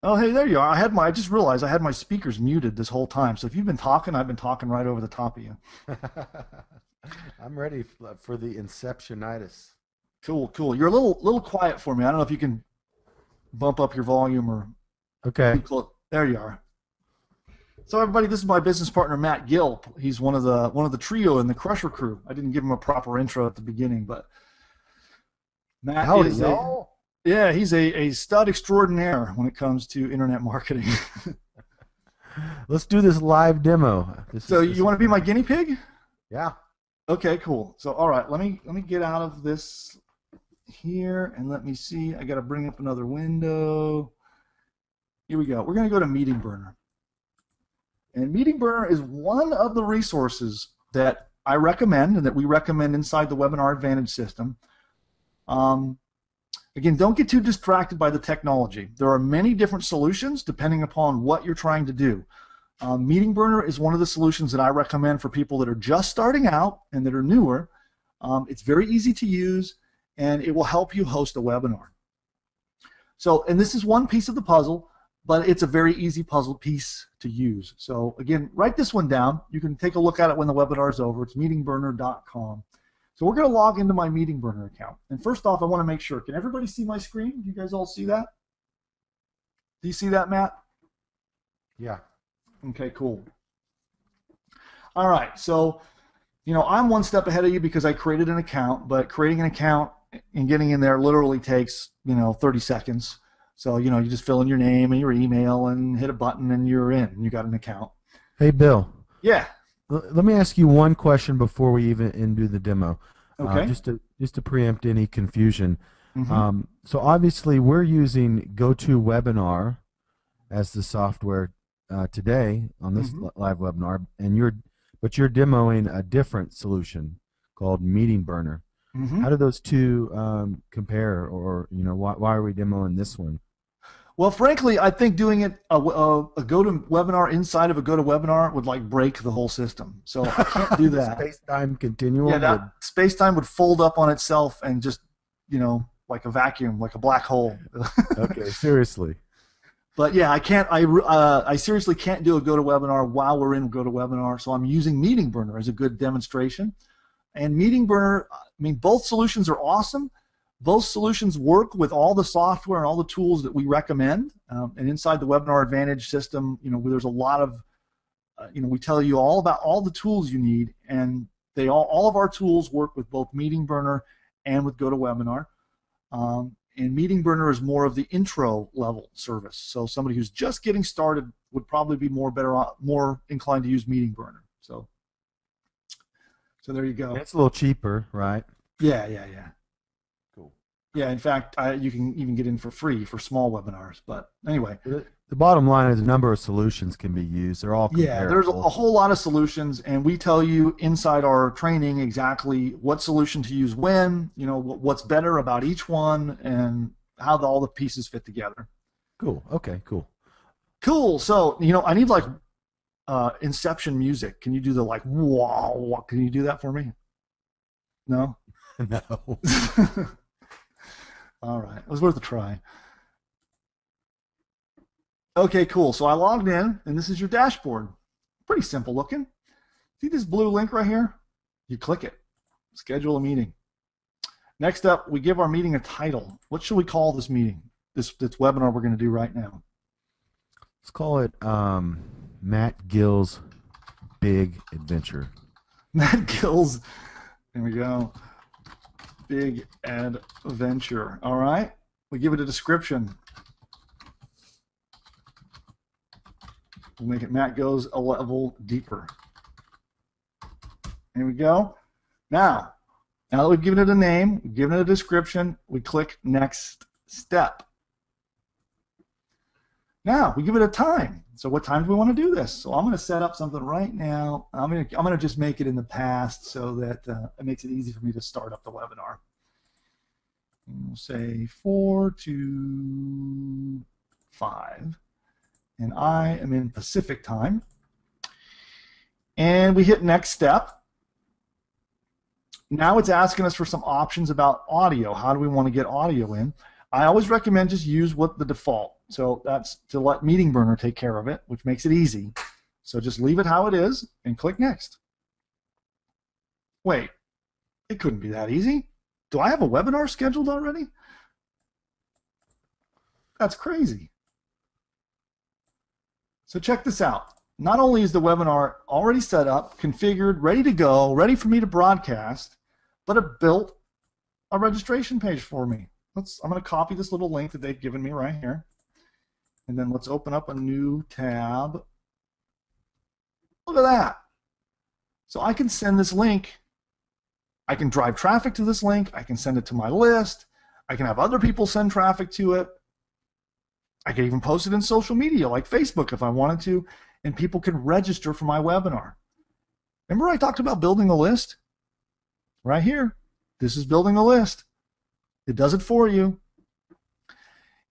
Oh, hey, there you are. I just realized I had my speakers muted this whole time. So if you've been talking, I've been talking right over the top of you. I'm ready for the Inceptionitis. Cool, cool. You're a little quiet for me. I don't know if you can bump up your volume or. Okay. There you are. So everybody, this is my business partner Matt Gill. He's one of the trio in the Crusher crew. I didn't give him a proper intro at the beginning, but Matt is he's a stud extraordinaire when it comes to internet marketing. Let's do this live demo. You want to be my guinea pig? Yeah. Okay, cool. So all right, let me get out of this here and let me see. I got to bring up another window. Here we go. We're going to go to Meeting Burner. And Meeting Burner is one of the resources that I recommend and that we recommend inside the Webinar Advantage system. Again, don't get too distracted by the technology. There are many different solutions depending upon what you're trying to do. Meeting Burner is one of the solutions that I recommend for people that are just starting out and that are newer. It's very easy to use, and it will help you host a webinar. So, and this is one piece of the puzzle, but it's a very easy puzzle piece to use. So again, write this one down. You can take a look at it when the webinar is over. It's meetingburner.com. So we're going to log into my Meeting Burner account. And first off, I want to make sure, can everybody see my screen? Do you guys all see that? Do you see that, Matt? Yeah. Okay, cool. All right, so, I'm one step ahead of you because I created an account, but creating an account and getting in there literally takes, 30 seconds. So, you just fill in your name and your email and hit a button and you're in and you got an account. Hey, Bill. Yeah. Let me ask you one question before we even do the demo. Okay. Just to preempt any confusion. Mm-hmm. So obviously we're using GoToWebinar as the software today on this live webinar, but you're demoing a different solution called Meeting Burner. Mm-hmm. How do those two compare, or why are we demoing this one? Well, frankly, I think doing it a GoToWebinar inside of a GoToWebinar would break the whole system. So I can't do that. Space-time continuum. Yeah, that space-time would fold up on itself and just like a vacuum, like a black hole. Okay, seriously. But yeah, I can't. I seriously can't do a GoToWebinar while we're in GoToWebinar. So I'm using Meeting Burner as a good demonstration. And Meeting Burner, both solutions are awesome. Both solutions work with all the software and all the tools that we recommend. And inside the Webinar Advantage system, there's a lot of, we tell you all about all the tools you need, and all of our tools work with both Meeting Burner and with GoToWebinar. And Meeting Burner is more of the intro level service. So somebody who's just getting started would probably be more inclined to use Meeting Burner. So there you go. It's a little cheaper, right? Yeah. Cool. Yeah, in fact, you can even get in for free for small webinars. But anyway, The bottom line is a number of solutions can be used. They're all yeah, there's a comparable. whole lot of solutions, and we tell you inside our training exactly what solution to use when, what's better about each one, and how all the pieces fit together. Cool. Okay, cool. Cool. So, I need like Inception music. Can you do the like, wow? Can you do that for me? No? No. All right. It was worth a try. Okay, cool. So I logged in, and this is your dashboard. Pretty simple looking. See this blue link right here? You click it. Schedule a meeting. Next up, we give our meeting a title. What should we call this meeting? This webinar we're going to do right now. Let's call it Matt Gill's Big Adventure. Matt Gill's, there we go, Big Adventure. All right. We give it a description. We'll make it Matt Goes a Level Deeper. Here we go. Now that we've given it a name, we've given it a description, we click Next Step. Now we give it a time. So what time do we want to do this? So I'm going to set up something right now. I'm going to just make it in the past so that it makes it easy for me to start up the webinar. And we'll say 4 to 5. And I am in Pacific time. And we hit Next Step. Now it's asking us for some options about audio. How do we want to get audio in? I always recommend just use what the default. So that's to let Meeting Burner take care of it, which makes it easy. So just leave it how it is and click Next. Wait, it couldn't be that easy. Do I have a webinar scheduled already? That's crazy. So check this out. Not only is the webinar already set up, configured, ready to go, ready for me to broadcast, but it built a registration page for me. I'm going to copy this little link that they've given me right here. And then let's open up a new tab. Look at that. So I can send this link. I can drive traffic to this link. I can send it to my list. I can have other people send traffic to it. I can even post it in social media like Facebook if I wanted to, and people can register for my webinar. Remember I talked about building a list? Right here. This is building a list. It does it for you.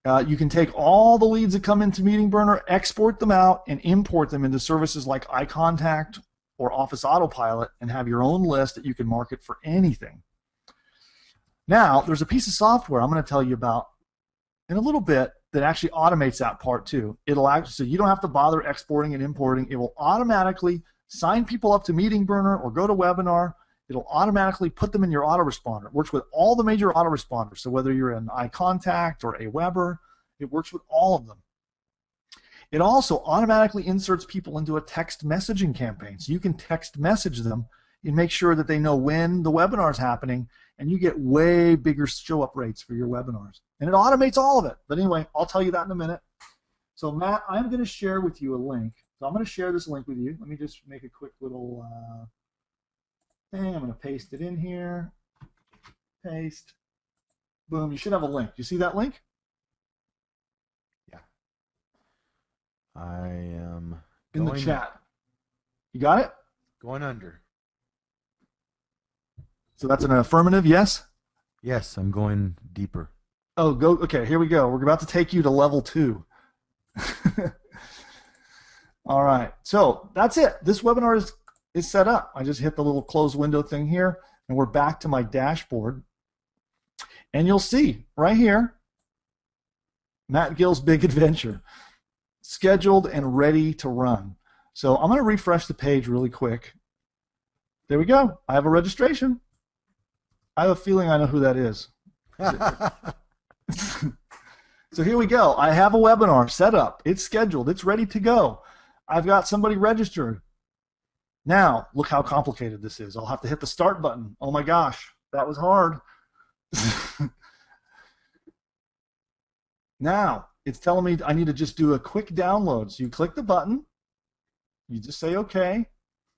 You can take all the leads that come into Meeting Burner, export them out, and import them into services like iContact or Office Autopilot and have your own list that you can market for anything. Now, there's a piece of software I'm going to tell you about in a little bit that actually automates that part too. So you don't have to bother exporting and importing. It will automatically sign people up to Meeting Burner or go to Webinar. It'll automatically put them in your autoresponder. It works with all the major autoresponders. So whether you're in iContact or Aweber, it works with all of them. It also automatically inserts people into a text messaging campaign. So you can text message them and make sure that they know when the webinar is happening, and you get way bigger show-up rates for your webinars. And it automates all of it. But anyway, I'll tell you that in a minute. So Matt, I'm going to share with you a link. So I'm going to share this link with you. Let me just make a quick little thing. I'm going to paste it in here. Paste. Boom. You should have a link. Do you see that link? Yeah. I am in the chat. You got it? Going under. So that's an affirmative, yes? Yes, I'm going deeper. Oh, go. Okay, here we go. We're about to take you to level 2. All right. So that's it. This webinar is set up. I just hit the little close window thing here, and we're back to my dashboard. And you'll see right here, Matt Gill's Big Adventure, scheduled and ready to run. So I'm going to refresh the page really quick. There we go. I have a registration. I have a feeling I know who that is. So here we go. I have a webinar set up. It's scheduled. It's ready to go. I've got somebody registered. Now, look how complicated this is. I'll have to hit the start button. Oh my gosh, that was hard. Now, it's telling me I need to just do a quick download. So you click the button. You just say OK.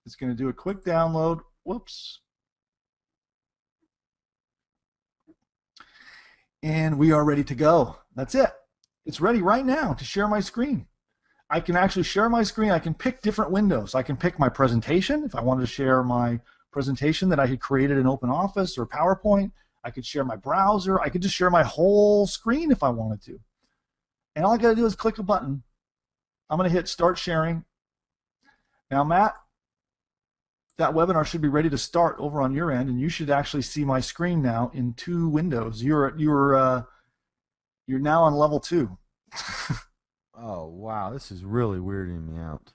It's going to do a quick download. Whoops. And we are ready to go. That's it. It's ready right now to share my screen. I can actually share my screen. I can pick different windows. I can pick my presentation. If I wanted to share my presentation that I had created in OpenOffice or PowerPoint, I could share my browser. I could just share my whole screen if I wanted to. And all I got to do is click a button. I'm going to hit Start Sharing. Now, Matt, that webinar should be ready to start over on your end, and you should actually see my screen now in 2 windows. You're now on level 2. Oh, wow. This is really weirding me out.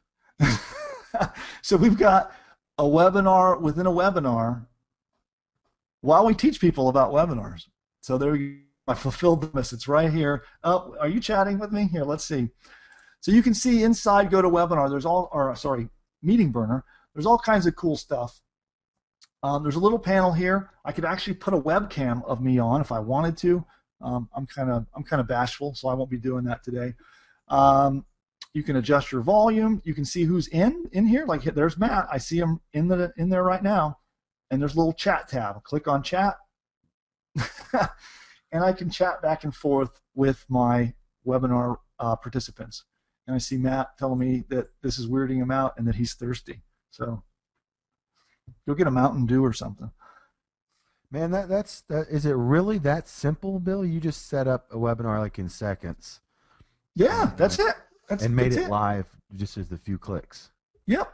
So we've got a webinar within a webinar while we teach people about webinars. So there you go. I fulfilled the miss. It's right here. Oh, are you chatting with me? Here, let's see. So you can see inside GoToWebinar, Meeting Burner, there's all kinds of cool stuff. There's a little panel here. I could actually put a webcam of me on if I wanted to. I'm kind of bashful, so I won't be doing that today. You can adjust your volume. You can see who's in here. Like there's Matt. I see him in there right now. And there's a little chat tab. I'll click on chat, and I can chat back and forth with my webinar participants. And I see Matt telling me that this is weirding him out and that he's thirsty. So go get a Mountain Dew or something. Man, is it really that simple, Bill? You just set up a webinar like in seconds. Yeah, that's it. And made it live just as a few clicks. Yep.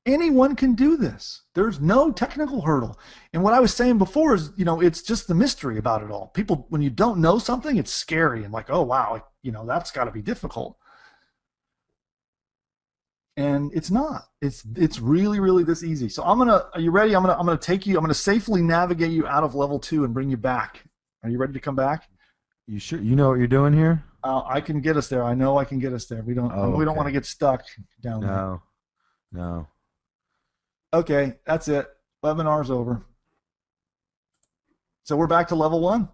Anyone can do this. There's no technical hurdle. And what I was saying before is, it's just the mystery about it all. People, when you don't know something, it's scary and like, oh wow, that's got to be difficult. And it's not. It's really, really this easy. So are you ready? I'm gonna safely navigate you out of level 2 and bring you back. Are you ready to come back? You sure? You know what you're doing here? I can get us there. I know I can get us there. We don't want to get stuck down there. No. Okay, that's it. Webinar's over. So we're back to level 1.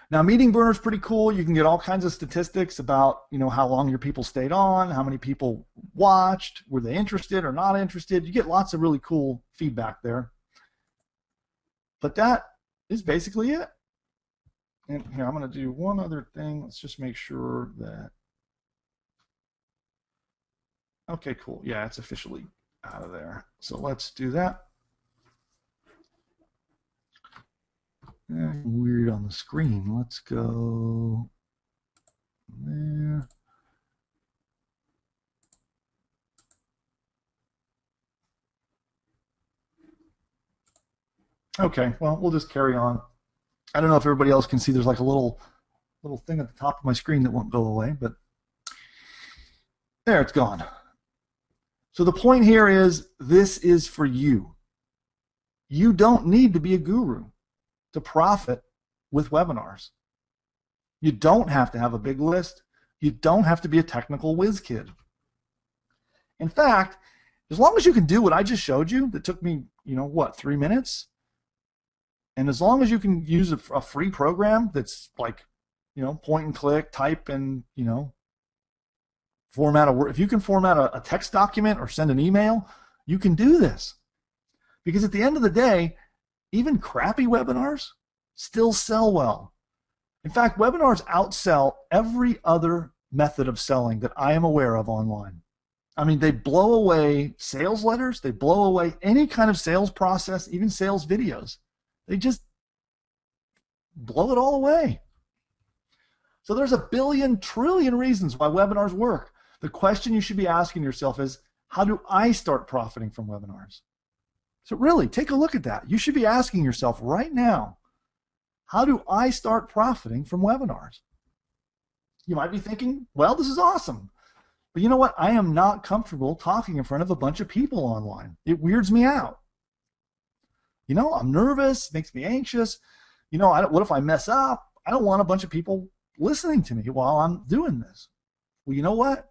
Now, Meeting Burner is pretty cool. You can get all kinds of statistics about, how long your people stayed on, how many people watched, were they interested or not interested. You get lots of really cool feedback there. But that is basically it. And here, I'm going to do one other thing. Let's just make sure that. Okay, cool. Yeah, it's officially out of there. So let's do that. Weird on the screen. Let's go there. Okay, well, we'll just carry on. I don't know if everybody else can see. There's like a little thing at the top of my screen that won't go away, but there, it's gone. So the point here is, this is for you. You don't need to be a guru to profit with webinars. You don't have to have a big list. You don't have to be a technical whiz kid. In fact, as long as you can do what I just showed you, that took me, 3 minutes, and as long as you can use a free program that's like, point and click, type, and, format a word. If you can format a text document or send an email, you can do this. Because at the end of the day, even crappy webinars still sell well. In fact, webinars outsell every other method of selling that I am aware of online. I mean, they blow away sales letters. They blow away any kind of sales process, even sales videos. They just blow it all away. So there's a billion trillion reasons why webinars work. The question you should be asking yourself is, how do I start profiting from webinars? So really, take a look at that. You should be asking yourself right now, how do I start profiting from webinars? You might be thinking, well, this is awesome. But you know what? I am not comfortable talking in front of a bunch of people online. It weirds me out. I'm nervous, makes me anxious. What if I mess up? I don't want a bunch of people listening to me while I'm doing this. Well, you know what?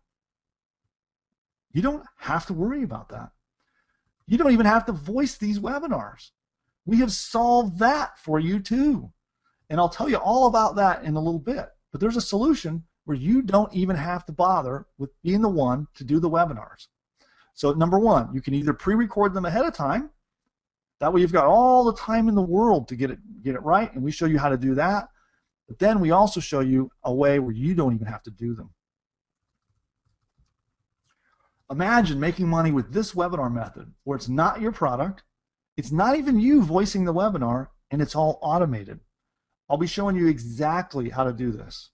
You don't have to worry about that. You don't even have to voice these webinars. We have solved that for you too. And I'll tell you all about that in a little bit. But there's a solution where you don't even have to bother with being the one to do the webinars. So number one, you can either pre-record them ahead of time. That way you've got all the time in the world to get it right, and we show you how to do that. But then we also show you a way where you don't even have to do them. Imagine making money with this webinar method where it's not your product, it's not even you voicing the webinar, and it's all automated. I'll be showing you exactly how to do this.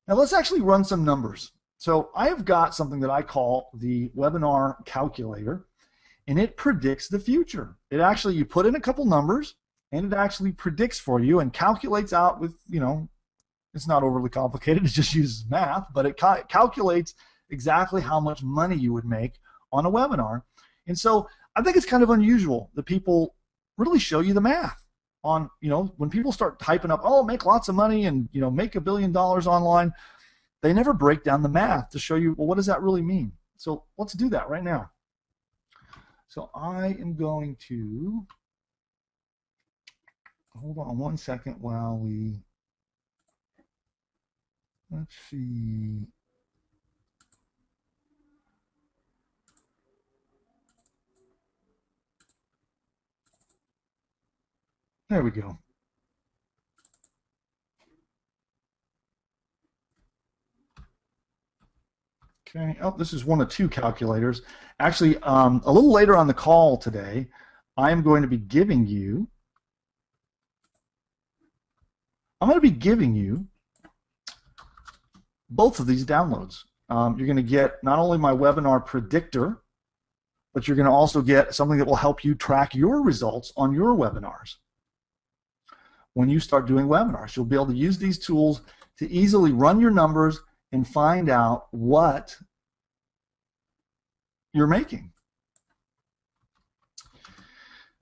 Now let's actually run some numbers. So I have got something that I call the webinar calculator, and it predicts the future. It actually, you put in a couple numbers, and it actually predicts for you and calculates out with, it's not overly complicated, it just uses math, but it calculates exactly how much money you would make on a webinar. And so I think it's kind of unusual that people really show you the math on, when people start typing up, oh, make lots of money and, make $1 billion online, they never break down the math to show you, well, what does that really mean? So let's do that right now. So I am going to, hold on one second while we, let's see. There we go. Okay. Oh, this is one of two calculators. Actually, a little later on the call today, I am going to be giving you. Both of these downloads. You're going to get not only my webinar predictor, but you're going to also get something that will help you track your results on your webinars. When you start doing webinars, you'll be able to use these tools to easily run your numbers and find out what you're making.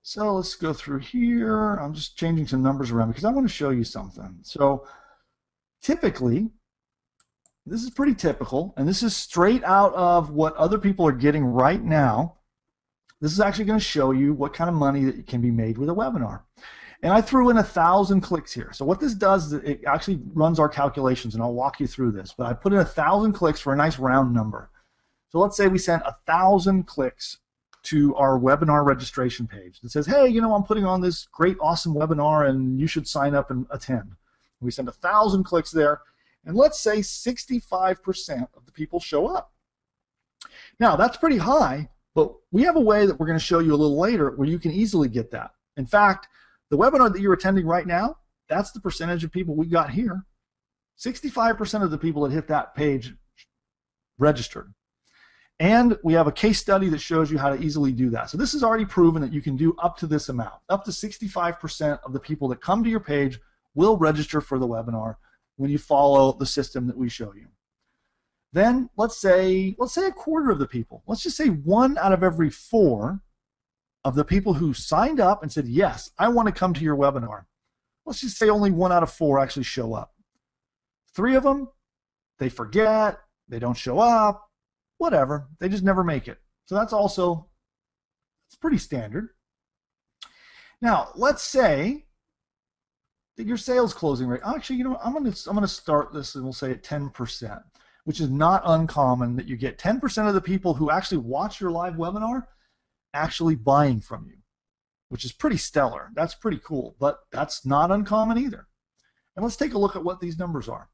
So let's go through here. I'm just changing some numbers around because I want to show you something. So typically, this is pretty typical, and this is straight out of what other people are getting right now. This is actually going to show you what kind of money that can be made with a webinar. And I threw in 1,000 clicks here. So what this does is it actually runs our calculations, and I'll walk you through this. But I put in 1,000 clicks for a nice round number. So let's say we sent 1,000 clicks to our webinar registration page that says, hey, I'm putting on this great, awesome webinar, and you should sign up and attend. We send 1,000 clicks there, and let's say 65% of the people show up. Now, that's pretty high, but we have a way that we're going to show you a little later where you can easily get that. In fact, the webinar that you're attending right now, that's the percentage of people we got here. 65% of the people that hit that page registered. And we have a case study that shows you how to easily do that. So this is already proven that you can do up to this amount. Up to 65% of the people that come to your page will register for the webinar when you follow the system that we show you. Then let's say a quarter of the people. Let's just say 1 out of every 4 of the people who signed up and said, yes, I want to come to your webinar. Let's just say only 1 out of 4 actually show up. 3 of them, they forget, they don't show up, whatever. They just never make it. So that's pretty standard. Now, let's say that your sales closing rate, actually, I'm going to start this and we'll say at 10%, which is not uncommon that you get 10% of the people who actually watch your live webinar actually buying from you, which is pretty stellar. That's pretty cool, but that's not uncommon either. And let's take a look at what these numbers are.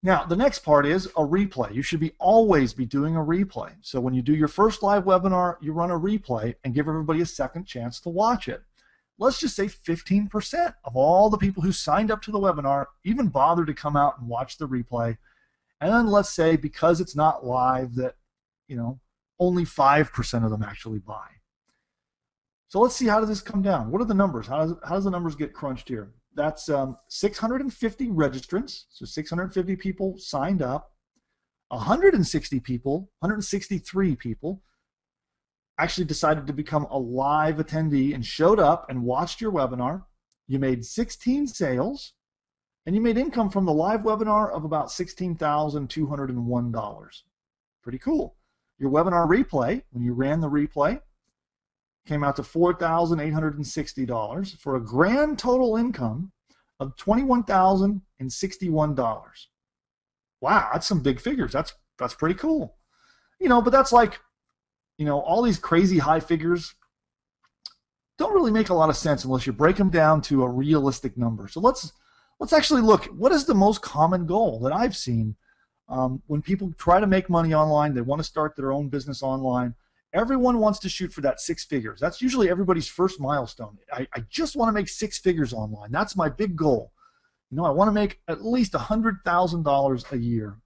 Now, the next part is a replay. You should always be doing a replay. So when you do your first live webinar, you run a replay and give everybody a second chance to watch it. Let's just say 15% of all the people who signed up to the webinar even bother to come out and watch the replay. And then let's say because it's not live that, only 5% of them actually buy. So let's see, how does this come down? What are the numbers? How does the numbers get crunched here? That's 650 registrants, so 650 people signed up. 163 people actually decided to become a live attendee and showed up and watched your webinar. You made 16 sales, and you made income from the live webinar of about $16,201. Pretty cool. Your webinar replay, when you ran the replay, came out to $4,860 for a grand total income of $21,061. Wow, that's some big figures. That's pretty cool. But that's like, all these crazy high figures don't really make a lot of sense unless you break them down to a realistic number. So let's actually look. What is the most common goal that I've seen when people try to make money online? They want to start their own business online. Everyone wants to shoot for that 6 figures. That's usually everybody's first milestone. I just want to make 6 figures online. That's my big goal. You know, I want to make at least $100,000 a year.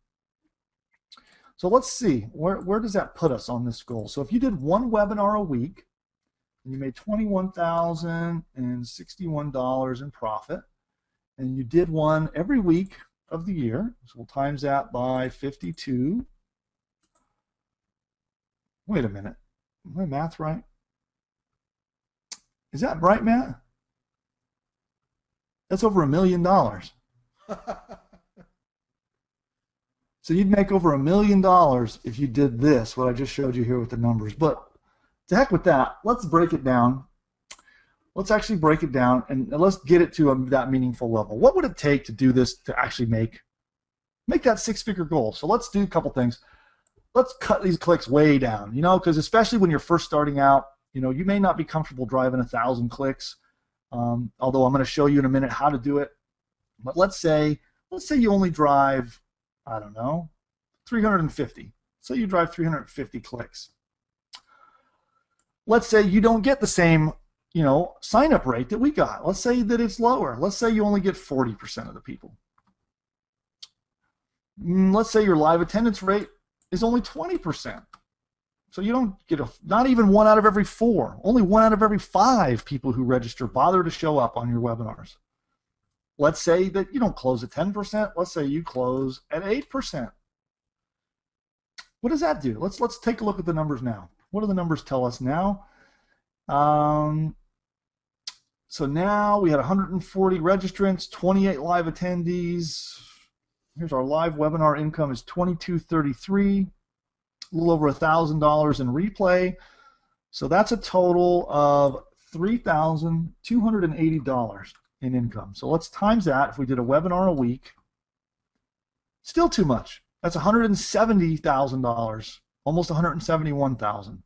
So let's see, where does that put us on this goal? So if you did one webinar a week, and you made $21,061 in profit, and you did one every week of the year, so we'll times that by 52. Wait a minute, is my math right? Is that right, Matt? That's over $1 million. So you'd make over $1 million if you did this, what I just showed you here with the numbers. But to heck with that, let's break it down. Let's actually break it down and let's get it to that meaningful level. What would it take to do this to actually make that 6-figure goal? So let's do a couple things. Let's cut these clicks way down, you know, because especially when you're first starting out, you know, you may not be comfortable driving 1,000 clicks. Although I'm going to show you in a minute how to do it. But let's say you only drive, I don't know, 350. So you drive 350 clicks. Let's say you don't get the same, you know, sign-up rate that we got. Let's say that it's lower. Let's say you only get 40% of the people. Let's say your live attendance rate is only 20%. So you don't get not even 1 out of every 4. Only 1 out of every 5 people who register bother to show up on your webinars. Let's say that you don't close at 10%. Let's say you close at 8%. What does that do? Let's take a look at the numbers now. What do the numbers tell us now? So now we had 140 registrants, 28 live attendees. Here's our live webinar income is $22.33, a little over $1,000 in replay. So that's a total of $3,280 in income. So let's times that. If we did a webinar a week, still too much. That's $170,000, almost $171,000.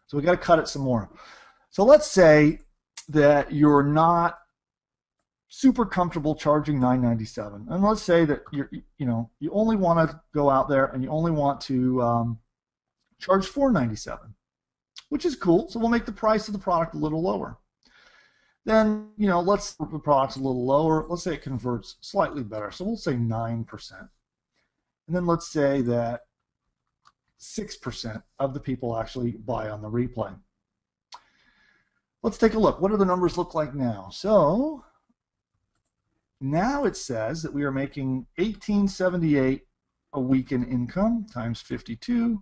So we got to cut it some more. So let's say that you're not super comfortable charging $9.97, and let's say that you only want to go out there and you only want to charge $4.97, which is cool. So we'll make the price of the product a little lower. Then let's the product's a little lower. Let's say it converts slightly better, so we'll say 9%, and then let's say that 6% of the people actually buy on the replay. Let's take a look. What do the numbers look like now? So now it says that we are making $18.78 a week in income times 52.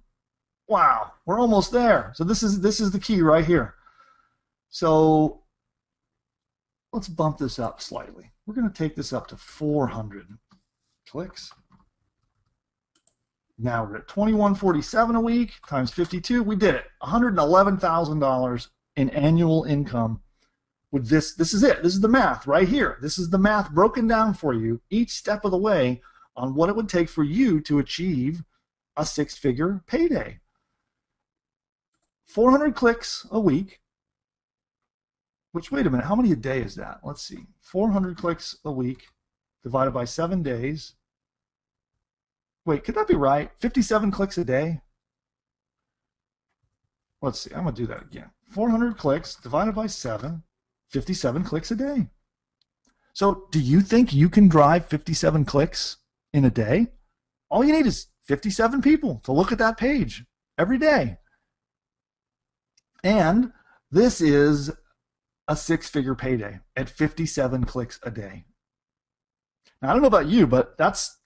Wow, we're almost there. So this is the key right here. So let's bump this up slightly. We're going to take this up to 400 clicks. Now we're at $21.47 a week times 52. We did it. $111,000 in annual income with this. This is it. This is the math right here. This is the math broken down for you each step of the way on what it would take for you to achieve a 6-figure payday. 400 clicks a week, which, wait a minute, how many a day is that? Let's see. 400 clicks a week divided by 7 days. Wait, could that be right? 57 clicks a day? Let's see. I'm going to do that again. 400 clicks divided by 7, 57 clicks a day. So do you think you can drive 57 clicks in a day? All you need is 57 people to look at that page every day. And this is a 6-figure payday at 57 clicks a day. Now, I don't know about you, but that's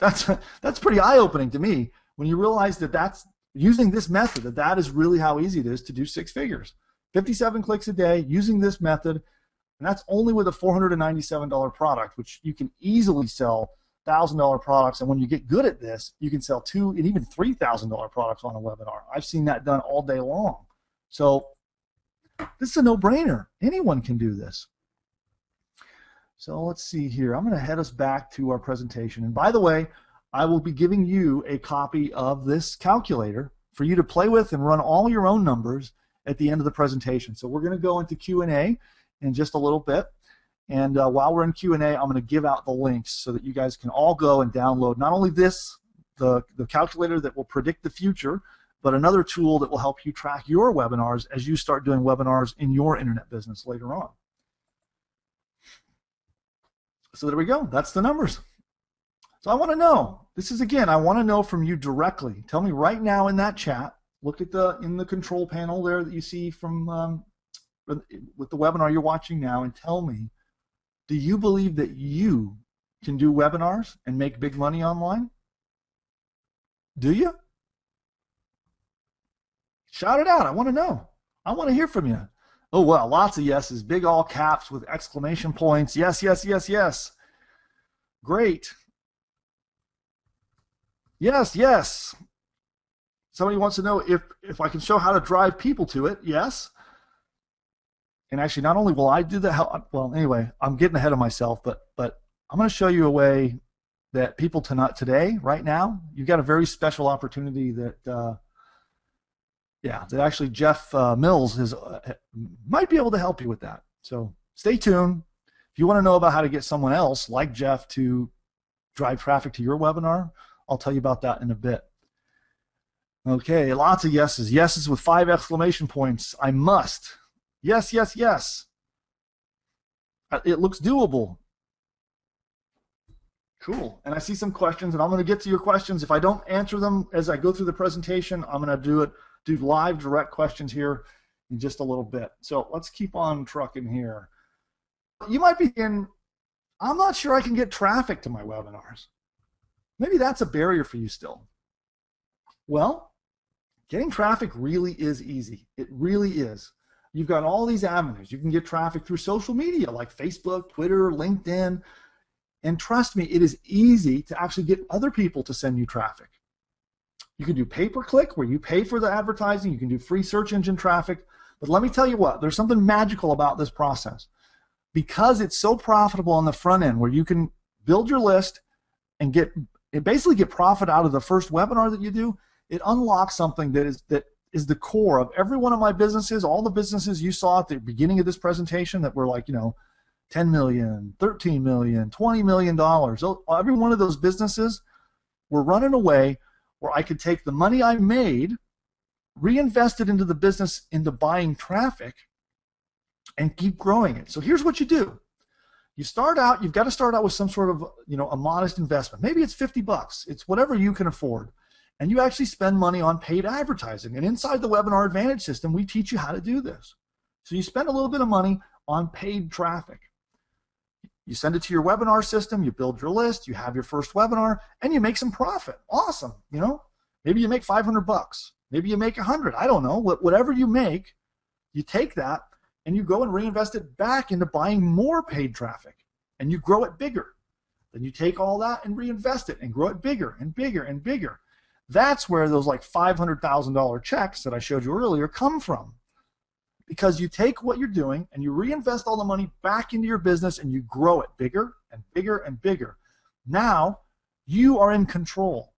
pretty eye-opening to me when you realize that that's using this method, that is really how easy it is to do 6 figures. 57 clicks a day using this method, and that's only with a $497 product, which you can easily sell $1,000 products, and when you get good at this, you can sell $2,000 and even $3,000 products on a webinar. I've seen that done all day long. So this is a no-brainer. Anyone can do this. So let's see here. I'm going to head us back to our presentation. And by the way, I will be giving you a copy of this calculator for you to play with and run all your own numbers at the end of the presentation. So we're going to go into Q&A in just a little bit. And while we're in Q&A, I'm going to give out the links so that you guys can all go and download not only this, the calculator that will predict the future, but another tool that will help you track your webinars as you start doing webinars in your internet business later on. So there we go. That's the numbers. So I want to know. This is, again, I want to know from you directly. Tell me right now in that chat. Look at in the control panel there that you see from with the webinar you're watching now, and tell me, do you believe that you can do webinars and make big money online? Do you? Shout it out. I want to know. I want to hear from you. Oh, well, lots of yeses, big all caps with exclamation points. Yes, yes, yes, yes. Great. Yes, yes. Somebody wants to know if I can show how to drive people to it. Yes. And actually, not only will I do that, well, anyway, I'm getting ahead of myself, but I'm going to show you a way that people today, right now, you've got a very special opportunity that, that actually Jeff Mills might be able to help you with that. So stay tuned. If you want to know about how to get someone else like Jeff to drive traffic to your webinar, I'll tell you about that in a bit. Okay, lots of yeses. Yeses with 5 exclamation points. I must. Yes, yes, yes. It looks doable. Cool. And I see some questions, and I'm going to get to your questions. If I don't answer them as I go through the presentation, I'm going to do live direct questions here in just a little bit. So let's keep on trucking here. You might be thinking, I'm not sure I can get traffic to my webinars. Maybe that's a barrier for you still. Well, getting traffic really is easy. It really is. You've got all these avenues. You can get traffic through social media like Facebook, Twitter, LinkedIn. And trust me, it is easy to actually get other people to send you traffic. You can do pay-per-click where you pay for the advertising. You can do free search engine traffic. But let me tell you what, there's something magical about this process. Because it's so profitable on the front end where you can build your list and basically get profit out of the first webinar that you do, it unlocks something that is the core of every one of my businesses, all the businesses you saw at the beginning of this presentation that were like, 10 million, 13 million, $20 million. Every one of those businesses were running away where I could take the money I made, reinvest it into the business, into buying traffic, and keep growing it. So here's what you do. You've got to start out with some sort of, a modest investment. Maybe it's $50. It's whatever you can afford. And you actually spend money on paid advertising. And inside the Webinar Advantage system, we teach you how to do this. So you spend a little bit of money on paid traffic. You send it to your webinar system, you build your list, you have your first webinar, and you make some profit. Awesome. Maybe you make $500. Maybe you make 100. I don't know. Whatever you make, you take that and you go and reinvest it back into buying more paid traffic, and you grow it bigger. Then you take all that and reinvest it and grow it bigger and bigger and bigger. That's where those like $500,000 checks that I showed you earlier come from. Because you take what you're doing and you reinvest all the money back into your business and you grow it bigger and bigger and bigger. Now you are in control.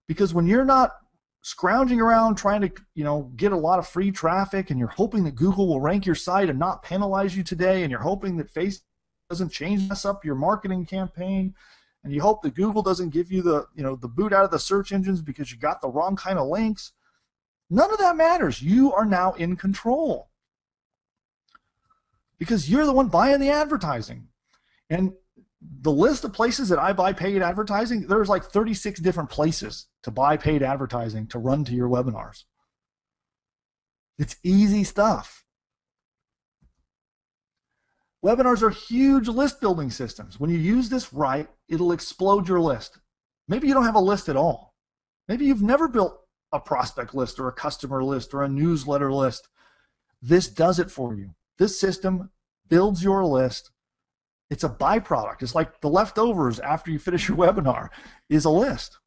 Because when you're not scrounging around trying to get a lot of free traffic and you're hoping that Google will rank your site and not penalize you today, and you're hoping that Facebook doesn't mess up your marketing campaign, and you hope that Google doesn't give you the boot out of the search engines because you got the wrong kind of links, none of that matters. You are now in control. Because you're the one buying the advertising. And the list of places that I buy paid advertising, there's like 36 different places to buy paid advertising to run to your webinars. It's easy stuff. Webinars are huge list building systems. When you use this right, it'll explode your list. Maybe you don't have a list at all. Maybe you've never built a prospect list or a customer list or a newsletter list. This does it for you. This system builds your list. It's a byproduct. It's like the leftovers after you finish your webinar is a list.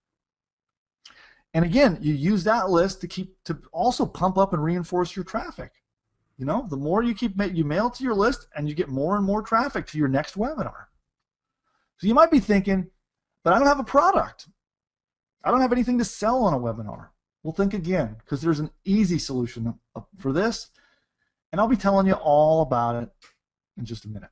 And again, you use that list to also pump up and reinforce your traffic. The more you mail to your list, and you get more and more traffic to your next webinar. So you might be thinking, but I don't have a product. I don't have anything to sell on a webinar. We'll think again, because there's an easy solution for this, and I'll be telling you all about it in just a minute.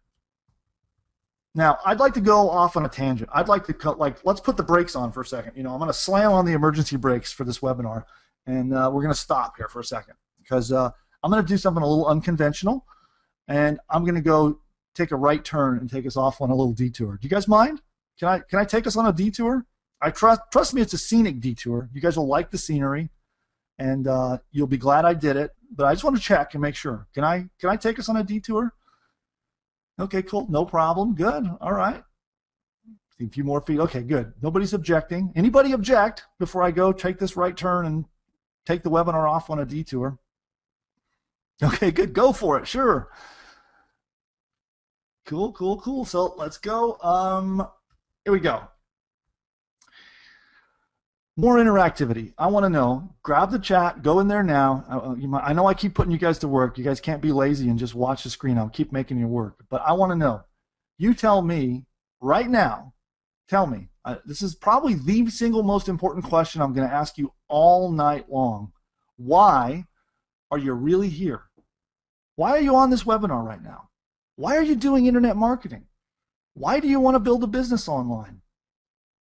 Now, I'd like to go off on a tangent. I'd like to let's put the brakes on for a second. I'm going to slam on the emergency brakes for this webinar, and we're going to stop here for a second, because I'm going to do something a little unconventional, and I'm going to go take a right turn and take us off on a little detour. Do you guys mind? Can I take us on a detour? I trust me, it's a scenic detour. You guys will like the scenery, and you'll be glad I did it. But I just want to check and make sure. Can I take us on a detour? Okay, cool. No problem. Good. All right. A few more feet. Okay, good. Nobody's objecting. Anybody object before I go take this right turn and take the webinar off on a detour? Okay, good. Go for it. Sure. Cool, cool, cool. So let's go. Here we go. More interactivity. I want to know. Grab the chat. Go in there now. I know I keep putting you guys to work. You guys can't be lazy and just watch the screen. I'll keep making you work. But I want to know. You tell me right now. Tell me. This is probably the single most important question I'm going to ask you all night long. Why are you really here? Why are you on this webinar right now? Why are you doing internet marketing? Why do you want to build a business online?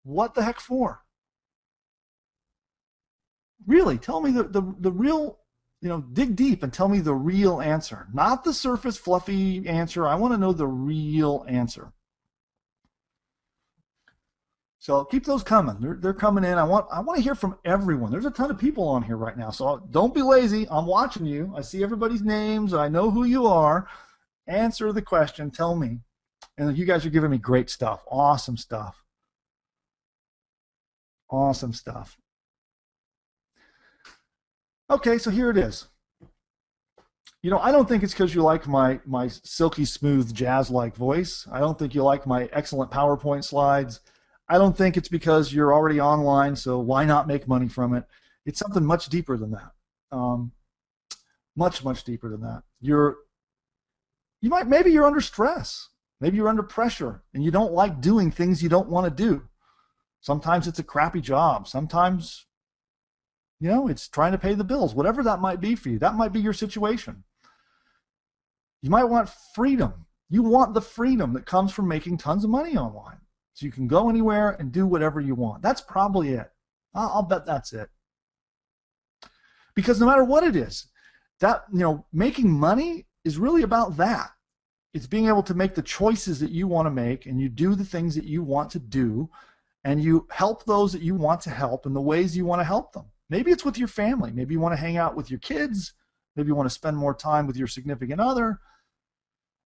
What the heck for? Really, tell me the real, dig deep and tell me the real answer. Not the surface fluffy answer. I want to know the real answer. So keep those coming. They're coming in. I want to hear from everyone. There's a ton of people on here right now. So don't be lazy. I'm watching you. I see everybody's names. I know who you are. Answer the question. Tell me. And you guys are giving me great stuff. Awesome stuff. Awesome stuff. Okay, so here it is. I don't think it's because you like my silky smooth jazz-like voice. I don't think you like my excellent PowerPoint slides. I don't think it's because you're already online, so why not make money from it? It's something much deeper than that. Much deeper than that. Maybe you're under stress. Maybe you're under pressure, and you don't like doing things you don't want to do. Sometimes it's a crappy job. Sometimes it's trying to pay the bills, whatever that might be for you. That might be your situation. You might want freedom. You want the freedom that comes from making tons of money online. So you can go anywhere and do whatever you want. That's probably it. I'll bet that's it. Because no matter what it is, making money is really about that. It's being able to make the choices that you want to make, and you do the things that you want to do, and you help those that you want to help in the ways you want to help them. Maybe it's with your family. Maybe you want to hang out with your kids. Maybe you want to spend more time with your significant other.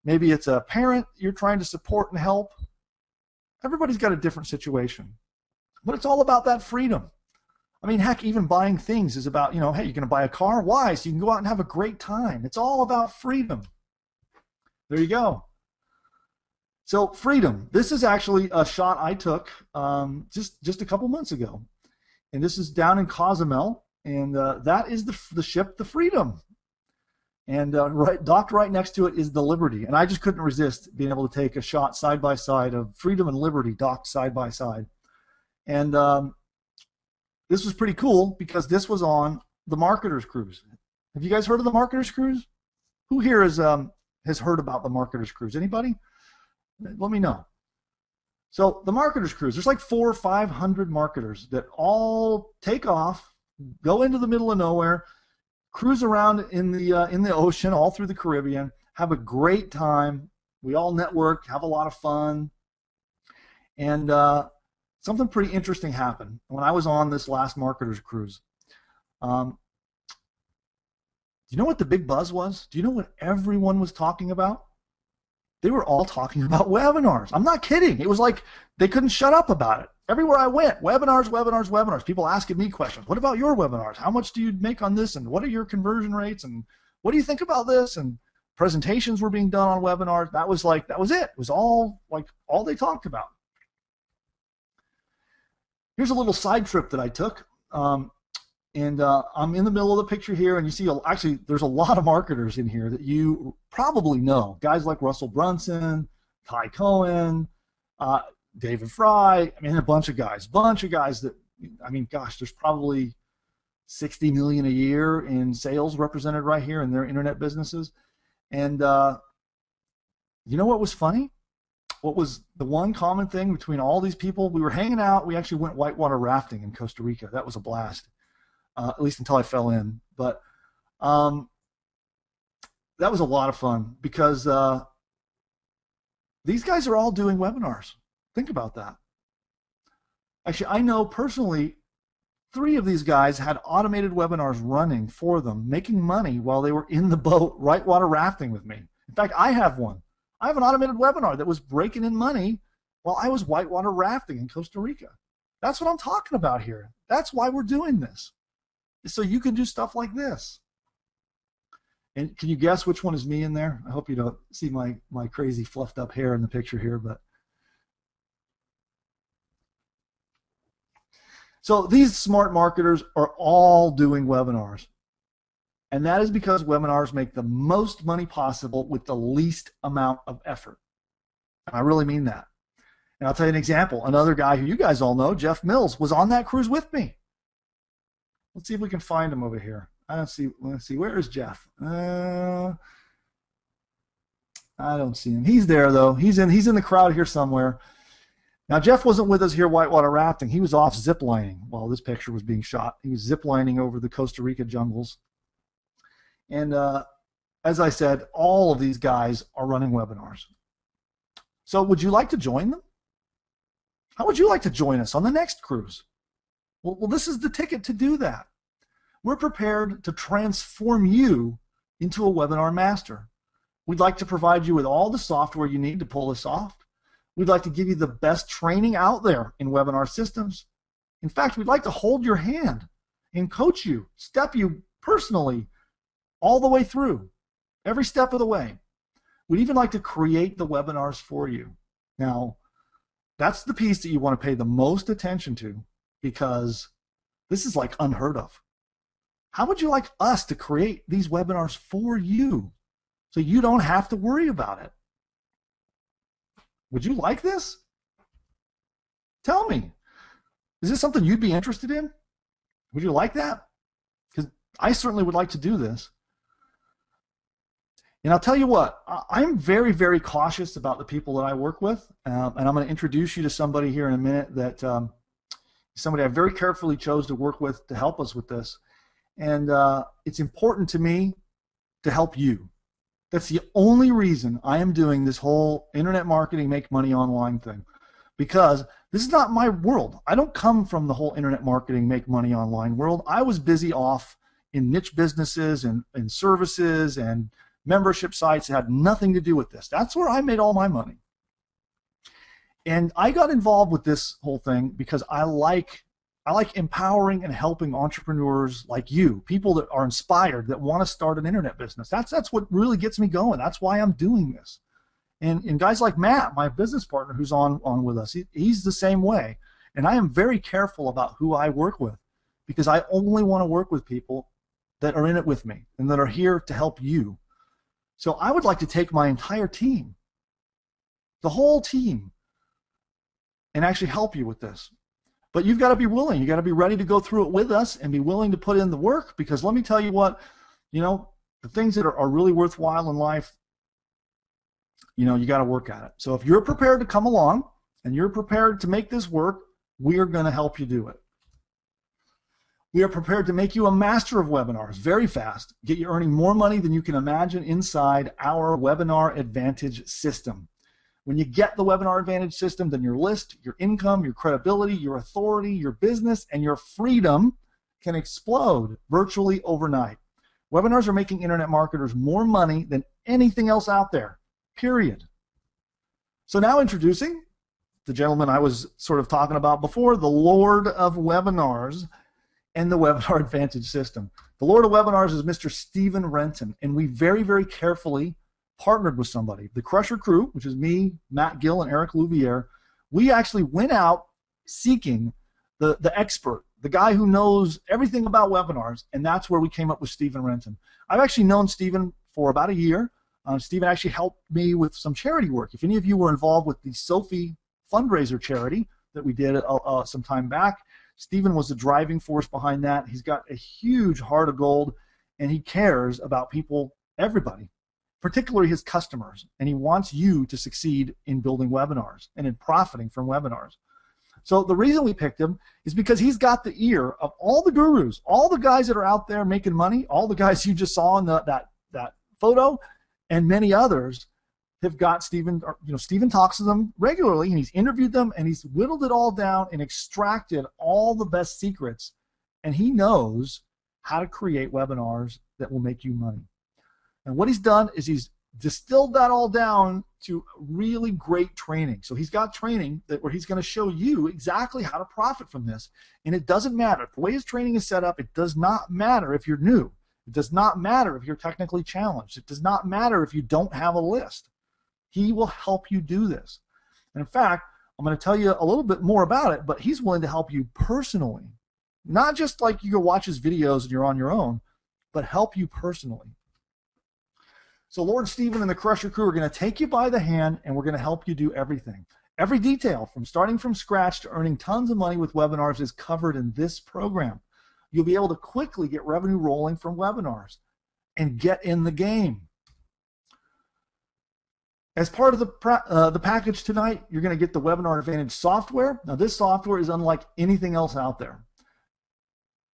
Maybe it's a parent you're trying to support and help. Everybody's got a different situation. But it's all about that freedom. I mean, heck, even buying things is about, hey, you're going to buy a car? Why? So you can go out and have a great time. It's all about freedom. There you go. So freedom. This is actually a shot I took just a couple months ago. And this is down in Cozumel, and that is the ship, the Freedom. And docked right next to it is the Liberty. And I just couldn't resist being able to take a shot side by side of Freedom and Liberty docked side by side. And this was pretty cool because this was on the Marketer's Cruise. Have you guys heard of the Marketer's Cruise? Who here has heard about the Marketer's Cruise? Anybody? Let me know. So the Marketer's Cruise, there's like 400 or 500 marketers that all take off, go into the middle of nowhere, cruise around in the ocean all through the Caribbean, have a great time. We all network, have a lot of fun, and something pretty interesting happened when I was on this last Marketer's Cruise. Do you know what the big buzz was? Do you know what everyone was talking about? They were all talking about webinars. I'm not kidding. It was like they couldn't shut up about it. Everywhere I went, webinars, webinars, webinars. People asking me questions. What about your webinars? How much do you make on this? And what are your conversion rates? And what do you think about this? And presentations were being done on webinars. That was it. It was all they talked about. Here's a little side trip that I took. And I'm in the middle of the picture here, and you see, actually, there's a lot of marketers in here that you probably know. Guys like Russell Brunson, Kai Cohen, David Fry, a bunch of guys that, gosh, there's probably $60 million a year in sales represented right here in their internet businesses. And you know what was funny? What was the one common thing between all these people? We were hanging out. We actually went whitewater rafting in Costa Rica. That was a blast, at least until I fell in. But that was a lot of fun because these guys are all doing webinars. Think about that. Actually, I know personally 3 of these guys had automated webinars running for them, making money while they were in the boat whitewater rafting with me. In fact, I have one. I have an automated webinar that was breaking in money while I was whitewater rafting in Costa Rica. That's what I'm talking about here. That's why we're doing this. So you can do stuff like this. And can you guess which one is me in there? I hope you don't see my crazy fluffed up hair in the picture here, but so these smart marketers are all doing webinars. And that is because webinars make the most money possible with the least amount of effort. And I really mean that. And I'll tell you an example. Another guy who you guys all know, Jeff Mills, was on that cruise with me. Let's see if we can find him over here. I don't see. Let's see. Where is Jeff? I don't see him. He's there though. He's in the crowd here somewhere. Now Jeff wasn't with us here whitewater rafting. He was off ziplining while this picture was being shot. He was ziplining over the Costa Rica jungles. And as I said, all of these guys are running webinars. So would you like to join them? How would you like to join us on the next cruise? Well, this is the ticket to do that. We're prepared to transform you into a webinar master. We'd like to provide you with all the software you need to pull this off. We'd like to give you the best training out there in webinar systems. In fact, we'd like to hold your hand and coach you, step you personally all the way through, every step of the way. We'd even like to create the webinars for you. Now, that's the piece that you want to pay the most attention to because this is like unheard of. How would you like us to create these webinars for you so you don't have to worry about it? Would you like this? Tell me. Is this something you'd be interested in? Would you like that? Because I certainly would like to do this. And I'll tell you what, I'm very, very cautious about the people that I work with, and I'm going to introduce you to somebody here in a minute that somebody I very carefully chose to work with to help us with this. And it's important to me to help you. That's the only reason I am doing this whole internet marketing, make money online thing, because this is not my world. I don't come from the whole internet marketing, make money online world. I was busy off in niche businesses and services and membership sites that had nothing to do with this. That's where I made all my money. And I got involved with this whole thing because I like empowering and helping entrepreneurs like you, people that are inspired, that want to start an internet business. That's what really gets me going. That's why I'm doing this. And guys like Matt, my business partner who's on with us, he's the same way. And I am very careful about who I work with because I only want to work with people that are in it with me and that are here to help you. So I would like to take my entire team, the whole team, and actually help you with this. But you've got to be willing. You've got to be ready to go through it with us and be willing to put in the work, because let me tell you what, the things that are really worthwhile in life, you got to work at it. So if you're prepared to come along and you're prepared to make this work, we are going to help you do it. We are prepared to make you a master of webinars very fast, get you earning more money than you can imagine inside our Webinar Advantage system. When you get the Webinar Advantage system, then your list, your income, your credibility, your authority, your business, and your freedom can explode virtually overnight. Webinars are making internet marketers more money than anything else out there, period. So now introducing the gentleman I was sort of talking about before, the Lord of Webinars and the Webinar Advantage system. The Lord of Webinars is Mr. Stephen Renton, and we very, very carefully partnered with somebody. The Crusher crew, which is me, Matt Gill, and Eric Louviere, we actually went out seeking the expert, the guy who knows everything about webinars, and that's where we came up with Stephen Renton. I've actually known Stephen for about a year. Stephen actually helped me with some charity work. If any of you were involved with the Sophie fundraiser charity that we did some time back, Stephen was the driving force behind that. He's got a huge heart of gold, and he cares about people, everybody, particularly his customers, and he wants you to succeed in building webinars and in profiting from webinars. So the reason we picked him is because he's got the ear of all the gurus, all the guys that are out there making money, all the guys you just saw in that photo, and many others have got Stephen. Stephen talks to them regularly, and he's interviewed them, and he's whittled it all down and extracted all the best secrets, and he knows how to create webinars that will make you money. And what he's done is he's distilled that all down to really great training. So he's got training where he's going to show you exactly how to profit from this. And it doesn't matter. The way his training is set up, it does not matter if you're new. It does not matter if you're technically challenged. It does not matter if you don't have a list. He will help you do this. And in fact, I'm going to tell you a little bit more about it, but he's willing to help you personally. Not just like you go watch his videos and you're on your own, but help you personally. So Lord Stephen and the Crusher crew are going to take you by the hand, and we're going to help you do everything. Every detail, from starting from scratch to earning tons of money with webinars, is covered in this program. You'll be able to quickly get revenue rolling from webinars and get in the game. As part of the package tonight, you're going to get the Webinar Advantage software. Now, this software is unlike anything else out there.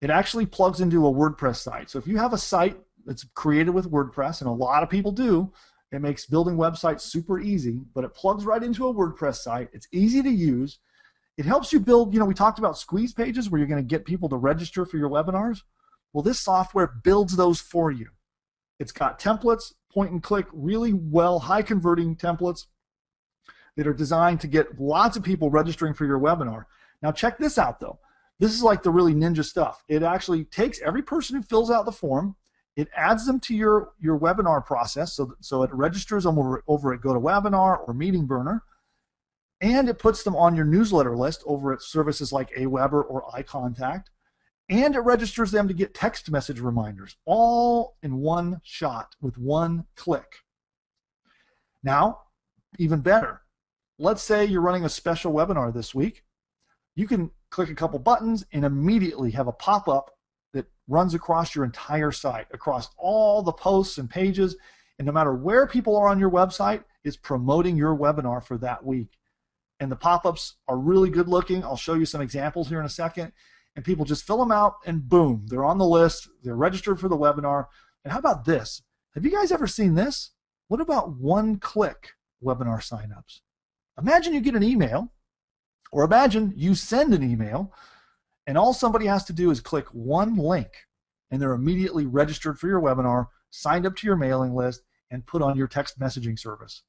It actually plugs into a WordPress site. So if you have a site that's created with WordPress, and a lot of people do, it makes building websites super easy, but it plugs right into a WordPress site. It's easy to use. It helps you build, we talked about squeeze pages where you're going to get people to register for your webinars. Well, this software builds those for you. It's got templates, point and click, really well, high converting templates that are designed to get lots of people registering for your webinar. Now check this out though. This is like the really ninja stuff. It actually takes every person who fills out the form, it adds them to your webinar process, so it registers them over at GoToWebinar or Meeting Burner, and it puts them on your newsletter list over at services like Aweber or iContact, and it registers them to get text message reminders, all in one shot with one click. Now, even better, let's say you're running a special webinar this week. You can click a couple buttons and immediately have a pop-up that runs across your entire site, across all the posts and pages, and no matter where people are on your website, it's promoting your webinar for that week. And the pop-ups are really good looking. I'll show you some examples here in a second. And people just fill them out, and boom, they're on the list. They're registered for the webinar. And how about this? Have you guys ever seen this? What about one-click webinar signups? Imagine you get an email, or imagine you send an email, and all somebody has to do is click one link, and they're immediately registered for your webinar, signed up to your mailing list, and put on your text messaging service.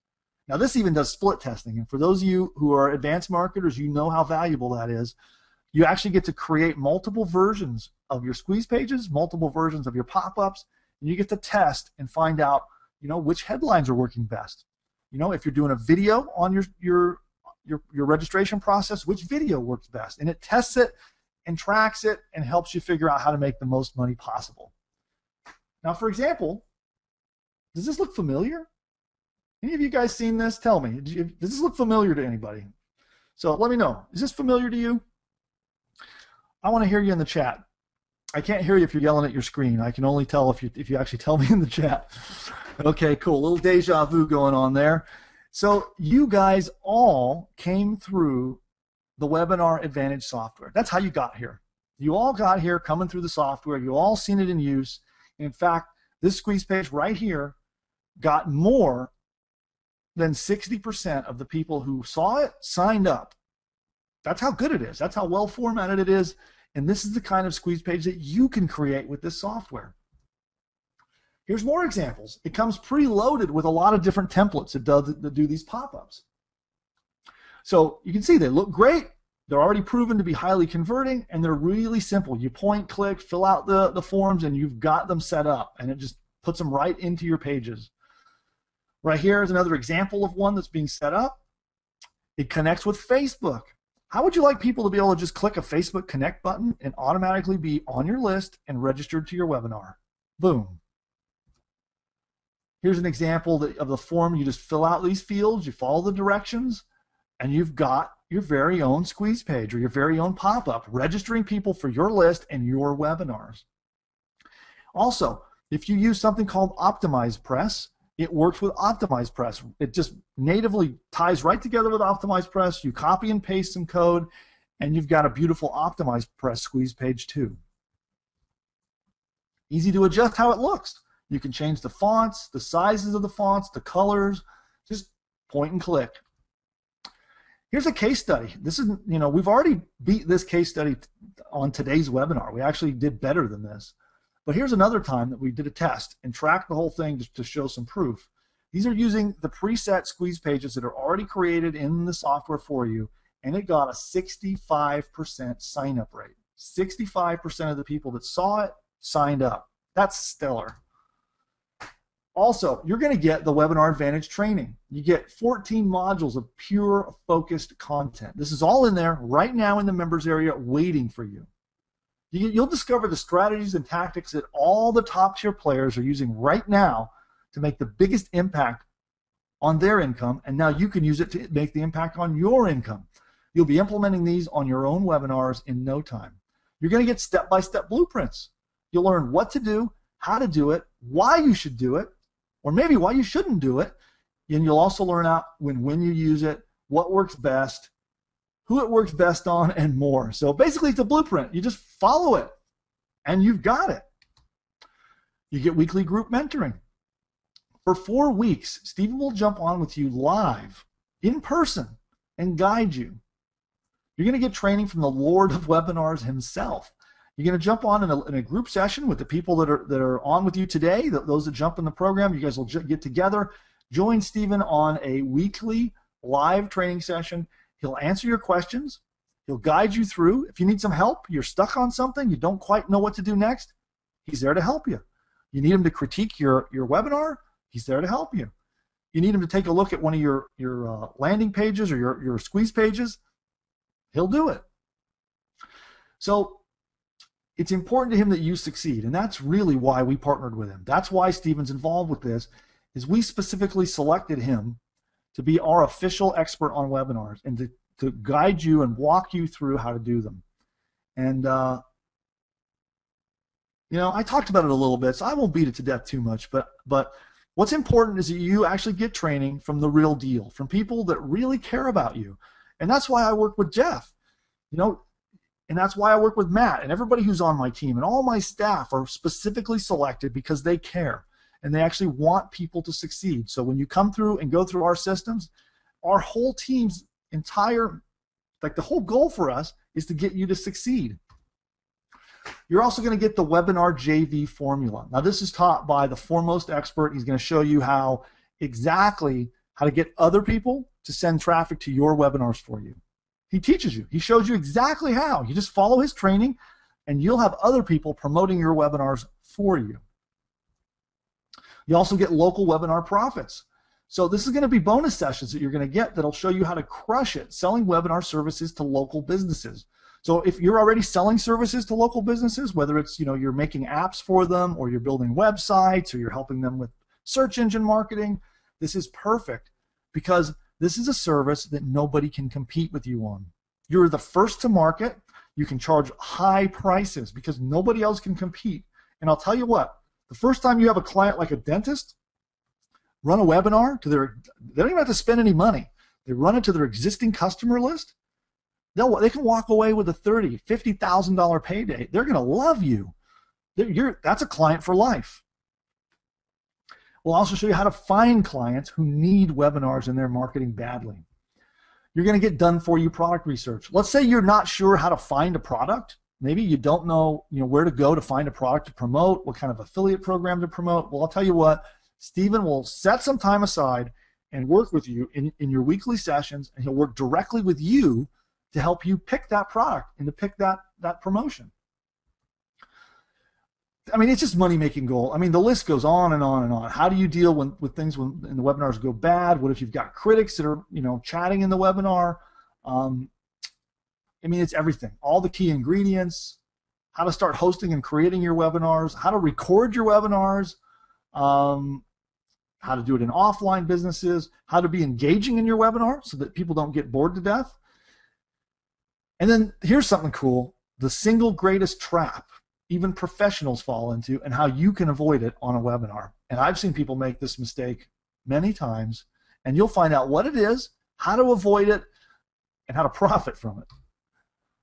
Now, this even does split testing, and for those of you who are advanced marketers, you know how valuable that is. You actually get to create multiple versions of your squeeze pages, multiple versions of your pop-ups, and you get to test and find out, which headlines are working best. If you're doing a video on your registration process, which video works best, and it tests it and tracks it and helps you figure out how to make the most money possible. Now, for example, does this look familiar? Any of you guys seen this? Tell me. Does this look familiar to anybody? So let me know. Is this familiar to you? I want to hear you in the chat. I can't hear you if you're yelling at your screen. I can only tell if you actually tell me in the chat. Okay, cool. A little deja vu going on there. So you guys all came through the Webinar Advantage software. That's how you got here. You all got here coming through the software. You all seen it in use. And in fact, this squeeze page right here got more than 60% of the people who saw it signed up. That's how good it is. That's how well formatted it is. And this is the kind of squeeze page that you can create with this software. Here's more examples. It comes preloaded with a lot of different templates that do these pop-ups. So you can see they look great. They're already proven to be highly converting, and they're really simple. You point, click, fill out the forms, and you've got them set up, and it just puts them right into your pages. Right here is another example of one that's being set up. It connects with Facebook. How would you like people to be able to just click a Facebook Connect button and automatically be on your list and registered to your webinar? Boom. Here's an example of the form. You just fill out these fields, you follow the directions, and you've got your very own squeeze page or your very own pop-up, registering people for your list and your webinars. Also, if you use something called Optimize Press, it works with Optimize Press. It just natively ties right together with Optimize Press. You copy and paste some code, and you've got a beautiful Optimize Press squeeze page too. Easy to adjust how it looks. You can change the fonts, the sizes of the fonts, the colors, just point and click. Here's a case study. This is, we've already beat this case study on today's webinar. We actually did better than this. But here's another time that we did a test and tracked the whole thing just to show some proof. These are using the preset squeeze pages that are already created in the software for you, and it got a 65% sign-up rate. 65% of the people that saw it signed up. That's stellar. Also, you're going to get the Webinar Advantage training. You get 14 modules of pure focused content. This is all in there right now in the members area waiting for you. You'll discover the strategies and tactics that all the top tier players are using right now to make the biggest impact on their income, and now you can use it to make the impact on your income. You'll be implementing these on your own webinars in no time. You're going to get step-by-step blueprints. You'll learn what to do, how to do it, why you should do it, or maybe why you shouldn't do it, and you'll also learn out when you use it, what works best, who it works best on, and more. So basically it's a blueprint. You just follow it, and you've got it. You get weekly group mentoring. For 4 weeks, Stephen will jump on with you live, in person, and guide you. You're going to get training from the Lord of Webinars himself. You're going to jump on in a group session with the people that are on with you today, those that jump in the program. You guys will get together, join Stephen on a weekly live training session. He'll answer your questions. He'll guide you through. If you need some help, you're stuck on something, you don't quite know what to do next, he's there to help you. You need him to critique your webinar, he's there to help you. You need him to take a look at one of your landing pages or your squeeze pages, he'll do it. So it's important to him that you succeed, and that's really why we partnered with him. That's why Stephen's involved with this, is we specifically selected him to be our official expert on webinars and to guide you and walk you through how to do them. And I talked about it a little bit, so I won't beat it to death too much, but what's important is that you actually get training from the real deal, from people that really care about you. And that's why I work with Jeff. And that's why I work with Matt and everybody who's on my team, and all my staff are specifically selected because they care and they actually want people to succeed. So when you come through and go through our systems, our whole team's the whole goal for us is to get you to succeed. You're also going to get the Webinar JV formula. Now this is taught by the foremost expert. He's going to show you exactly how to get other people to send traffic to your webinars for you. He teaches you. He shows you exactly how. You just follow his training, and you'll have other people promoting your webinars for you. You also get local webinar profits. So this is going to be bonus sessions that you're going to get that'll show you how to crush it selling webinar services to local businesses. So if you're already selling services to local businesses, whether it's you're making apps for them, or you're building websites, or you're helping them with search engine marketing, this is perfect because this is a service that nobody can compete with you on. You're the first to market. You can charge high prices because nobody else can compete. And I'll tell you what, the first time you have a client like a dentist run a webinar they don't even have to spend any money. They run it to their existing customer list. They can walk away with a $30,000, $50,000 payday. They're going to love you. That's a client for life. We'll also show you how to find clients who need webinars in their marketing badly. You're going to get done-for-you product research. Let's say you're not sure how to find a product. Maybe you don't know, where to go to find a product to promote, what kind of affiliate program to promote. Well, I'll tell you what, Stephen will set some time aside and work with you in your weekly sessions, and he'll work directly with you to help you pick that product and to pick that promotion. I mean, it's just money-making goal. I mean, the list goes on and on and on. How do you deal with things when the webinars go bad? What if you've got critics that are, chatting in the webinar? I mean, it's everything. All the key ingredients, how to start hosting and creating your webinars, how to record your webinars, how to do it in offline businesses, how to be engaging in your webinar so that people don't get bored to death. And then here's something cool, the single greatest trap even professionals fall into and how you can avoid it on a webinar. And I've seen people make this mistake many times, and you'll find out what it is, how to avoid it, and how to profit from it.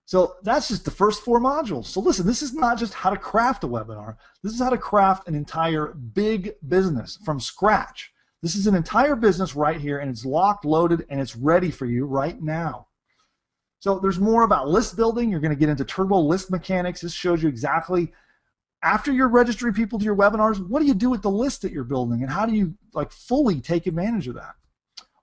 So that's just the first 4 modules. So listen, this is not just how to craft a webinar. This is how to craft an entire big business from scratch. This is an entire business right here, and it's locked, loaded, and it's ready for you right now. So there's more about list building. You're going to get into turbo list mechanics. This shows you exactly, after you're registering people to your webinars, what do you do with the list that you're building, and how do you fully take advantage of that?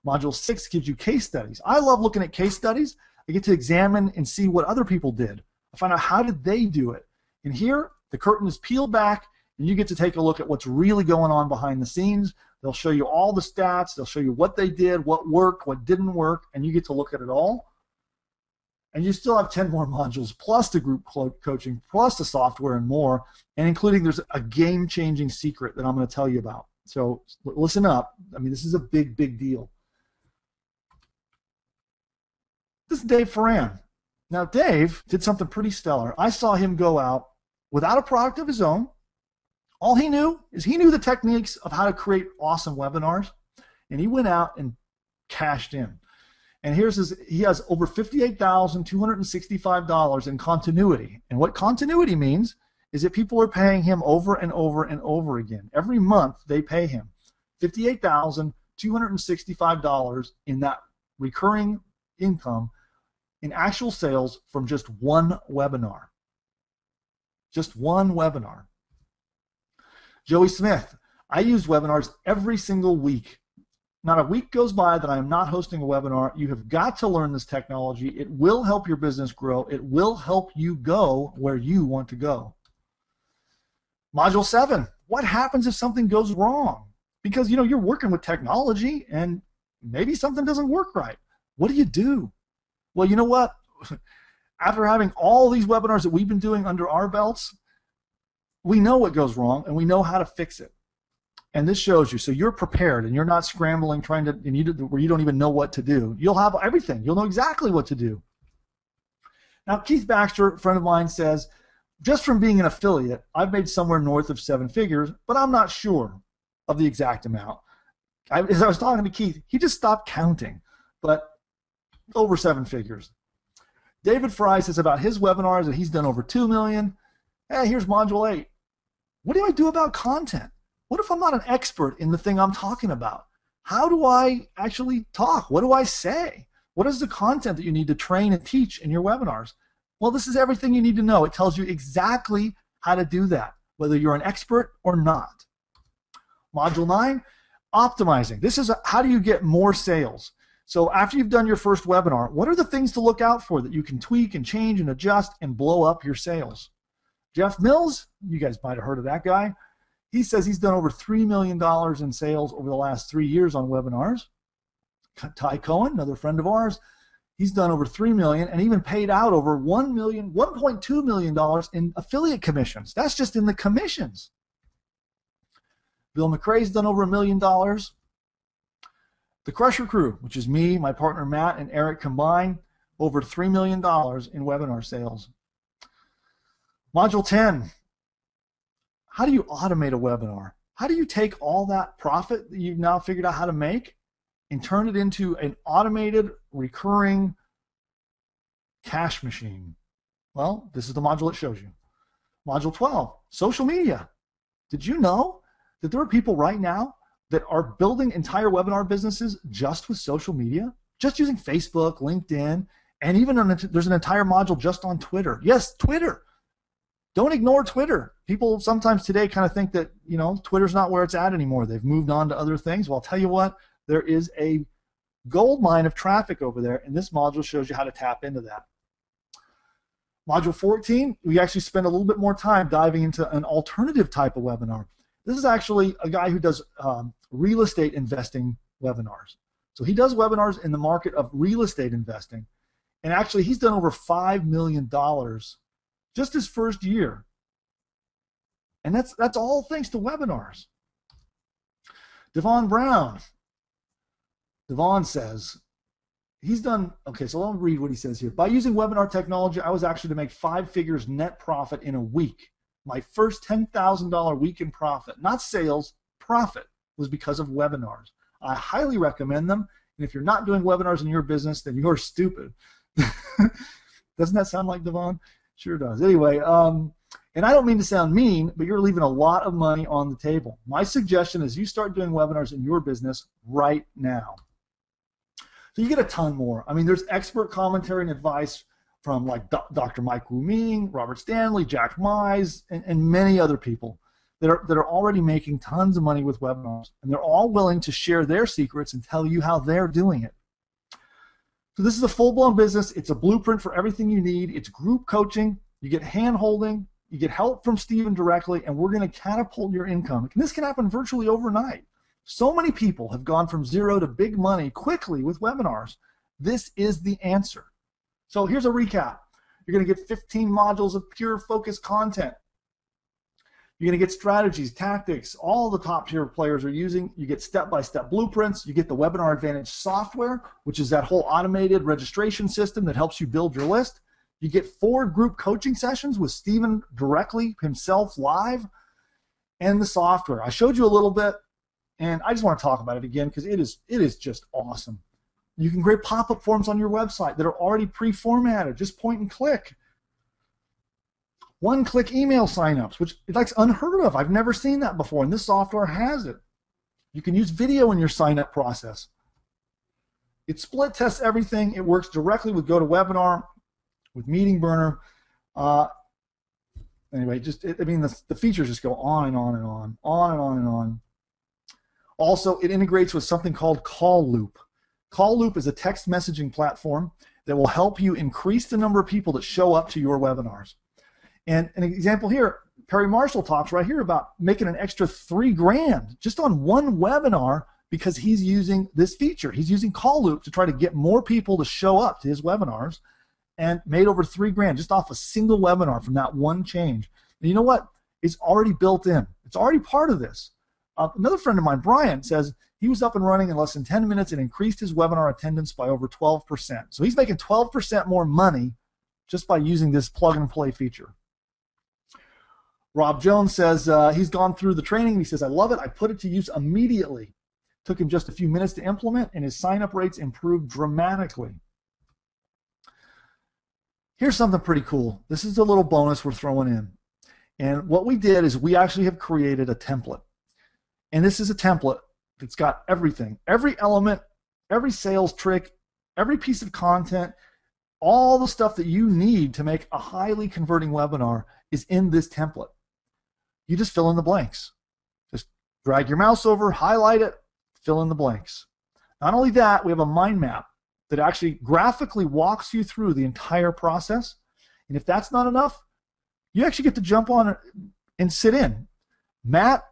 Module 6 gives you case studies. I love looking at case studies. I get to examine and see what other people did. I find out how did they do it. And here, the curtain is peeled back, and you get to take a look at what's really going on behind the scenes. They'll show you all the stats. They'll show you what they did, what worked, what didn't work, and you get to look at it all. And you still have 10 more modules, plus the group coaching, plus the software and more, and including there's a game-changing secret that I'm going to tell you about. So listen up. I mean, this is a big, big deal. This is Dave Ferran. Now, Dave did something pretty stellar. I saw him go out without a product of his own. All he knew is he knew the techniques of how to create awesome webinars, and he went out and cashed in. And here's he has over $58,265 in continuity. And what continuity means is that people are paying him over and over and over again. Every month they pay him $58,265 in that recurring income in actual sales from just one webinar. Just one webinar. Joey Smith, I use webinars every single week. Not a week goes by that I am not hosting a webinar. You have got to learn this technology. It will help your business grow. It will help you go where you want to go. Module 7, what happens if something goes wrong? Because you're working with technology and maybe something doesn't work right. What do you do? Well, you know what? After having all these webinars that we've been doing under our belts, we know what goes wrong and we know how to fix it. And this shows you, so you're prepared and you're not scrambling trying to, where you don't even know what to do. You'll have everything. You'll know exactly what to do. Now, Keith Baxter, a friend of mine, says, just from being an affiliate, I've made somewhere north of 7 figures, but I'm not sure of the exact amount. As I was talking to Keith, he just stopped counting, but over 7 figures. David Fry says about his webinars that he's done over 2 million. Hey, here's module 8. What do I do about content? What if I'm not an expert in the thing I'm talking about? How do I actually talk? What do I say? What is the content that you need to train and teach in your webinars? Well, this is everything you need to know. It tells you exactly how to do that, whether you're an expert or not. Module 9, optimizing. This is how do you get more sales? So after you've done your first webinar, what are the things to look out for that you can tweak and change and adjust and blow up your sales? Jeff Mills, you guys might have heard of that guy. He says he's done over $3 million in sales over the last 3 years on webinars. Ty Cohen, another friend of ours, he's done over $3 million and even paid out over $1.2 million in affiliate commissions. That's just in the commissions. Bill McRae's done over $1 million. The Crusher Crew, which is me, my partner Matt, and Eric combined, over $3 million in webinar sales. Module 10. How do you automate a webinar? How do you take all that profit that you've now figured out how to make and turn it into an automated, recurring cash machine? Well, this is the module that shows you. Module 12, social media. Did you know that there are people right now that are building entire webinar businesses just with social media? Just using Facebook, LinkedIn, and even there's an entire module just on Twitter. Yes, Twitter. Don't ignore Twitter. People sometimes today kind of think that, Twitter's not where it's at anymore. They've moved on to other things. Well, I'll tell you what, there is a gold mine of traffic over there, and this module shows you how to tap into that. Module 14, we actually spend a little bit more time diving into an alternative type of webinar. This is actually a guy who does real estate investing webinars. So he does webinars in the market of real estate investing, and actually he's done over $5 million just his first year. And that's all thanks to webinars. Devon Brown. Devon says, he's done, okay, so let me read what he says here. By using webinar technology, I was actually to make 5 figures net profit in a week. My first $10,000 week in profit, not sales, profit, was because of webinars. I highly recommend them. And if you're not doing webinars in your business, then you're stupid. Doesn't that sound like Devon? Sure does. Anyway, and I don't mean to sound mean, but you're leaving a lot of money on the table. My suggestion is you start doing webinars in your business right now. So you get a ton more. I mean, there's expert commentary and advice from like Dr. Mike Wu Ming, Robert Stanley, Jack Mize, and many other people that are already making tons of money with webinars, and they're all willing to share their secrets and tell you how they're doing it. So this is a full-blown business. It's a blueprint for everything you need. It's group coaching. You get hand-holding. You get help from Stephen directly, and we're going to catapult your income. And this can happen virtually overnight. So many people have gone from zero to big money quickly with webinars. This is the answer. So here's a recap. You're going to get 15 modules of pure focused content. You're going to get strategies, tactics, all the top tier players are using. You get step-by-step blueprints. You get the Webinar Advantage software, which is that whole automated registration system that helps you build your list. You get 4 group coaching sessions with Stephen directly himself live, and the software. I showed you a little bit, and I just want to talk about it again because it is just awesome. You can create pop-up forms on your website that are already pre-formatted. Just point and click. One-click email signups, which that's unheard of. I've never seen that before, and this software has it. You can use video in your sign-up process. It split tests everything. It works directly with GoToWebinar, with Meeting Burner. Anyway, the features just go on and on and on, on and on and on. Also, it integrates with something called Call Loop. Call Loop is a text messaging platform that will help you increase the number of people that show up to your webinars. And an example here, Perry Marshall talks right here about making an extra $3,000 just on one webinar because he's using this feature. He's using Call Loop to try to get more people to show up to his webinars, and made over $3,000 just off a single webinar from that one change. And you know what? It's already built in. It's already part of this. Another friend of mine, Brian, says he was up and running in less than 10 minutes and increased his webinar attendance by over 12%. So he's making 12% more money just by using this plug-and-play feature. Rob Jones says he's gone through the training. He says, I love it. I put it to use immediately. Took him just a few minutes to implement, and his sign-up rates improved dramatically. Here's something pretty cool. This is a little bonus we're throwing in. And what we did is we actually have created a template. And this is a template that's got everything, every element, every sales trick, every piece of content, all the stuff that you need to make a highly converting webinar is in this template. You just fill in the blanks. Just drag your mouse over, highlight it, fill in the blanks. Not only that, we have a mind map that actually graphically walks you through the entire process. And if that's not enough, you actually get to jump on and sit in. Matt,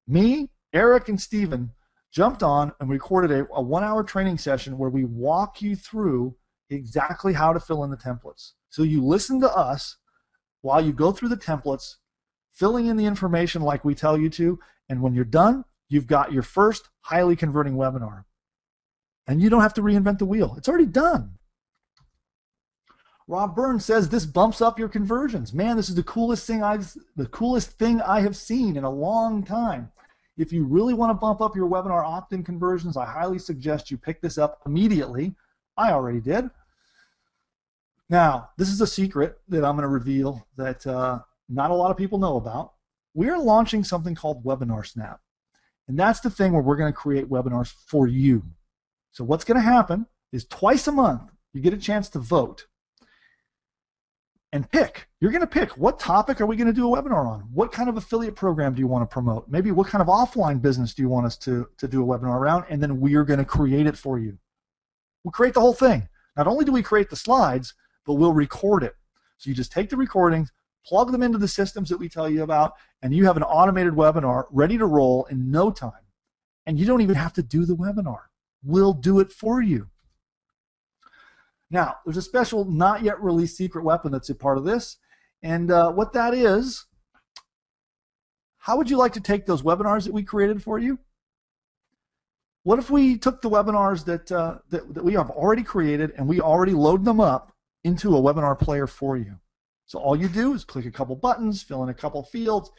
me, Eric, and Stephen jumped on and recorded a 1-hour training session where we walk you through exactly how to fill in the templates. So you listen to us while you go through the templates, filling in the information like we tell you to, and when you're done, you've got your first highly converting webinar. And you don't have to reinvent the wheel. It's already done. Rob Burns says this bumps up your conversions. Man, this is the coolest thing I have seen in a long time. If you really want to bump up your webinar opt-in conversions, I highly suggest you pick this up immediately. I already did. Now, this is a secret that I'm going to reveal that not a lot of people know about. We're launching something called Webinar Snap. And that's the thing where we're going to create webinars for you. So what's going to happen is twice a month, you get a chance to vote and pick. You're going to pick what topic are we going to do a webinar on? What kind of affiliate program do you want to promote? Maybe what kind of offline business do you want us to do a webinar around? And then we are going to create it for you. We'll create the whole thing. Not only do we create the slides, but we'll record it. So you just take the recordings, plug them into the systems that we tell you about, and you have an automated webinar ready to roll in no time. And you don't even have to do the webinar. We'll do it for you. Now, there's a special not yet released secret weapon that's a part of this. And what that is, how would you like to take those webinars that we created for you What if we took the webinars that we have already created and we already load them up into a webinar player for you? So all you do is click a couple buttons, fill in a couple fields,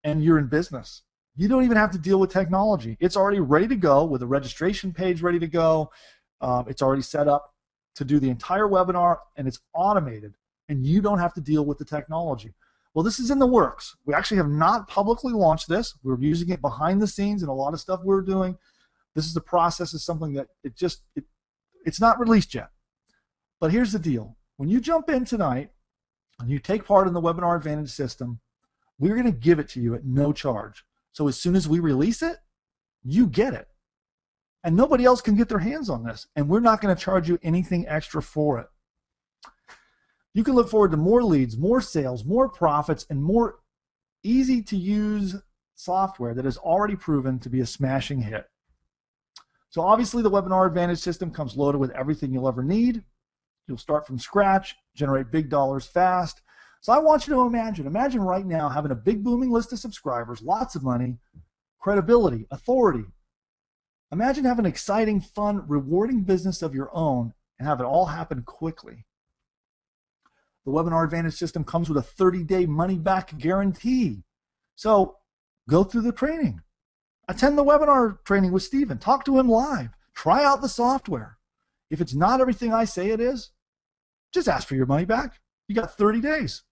and you're in business. You don't even have to deal with technology. It's already ready to go with a registration page ready to go. It's already set up to do the entire webinar, and it's automated, and you don't have to deal with the technology. Well, this is in the works. We actually have not publicly launched this. We're using it behind the scenes in a lot of stuff we're doing. This is the process, is something that it's not released yet. But here's the deal. When you jump in tonight and you take part in the Webinar Advantage system, we're going to give it to you at no charge. So as soon as we release it, you get it. And nobody else can get their hands on this. And we're not going to charge you anything extra for it. You can look forward to more leads, more sales, more profits, and more easy-to-use software that is already proven to be a smashing hit. So obviously the Webinar Advantage system comes loaded with everything you'll ever need. You'll start from scratch, generate big dollars fast. So I want you to imagine right now having a big booming list of subscribers, lots of money, credibility, authority. Imagine having an exciting, fun, rewarding business of your own and have it all happen quickly. The Webinar Advantage system comes with a 30-day money-back guarantee. So go through the training. Attend the webinar training with Stephen. Talk to him live. Try out the software. If it's not everything I say it is, just ask for your money back. You got 30 days.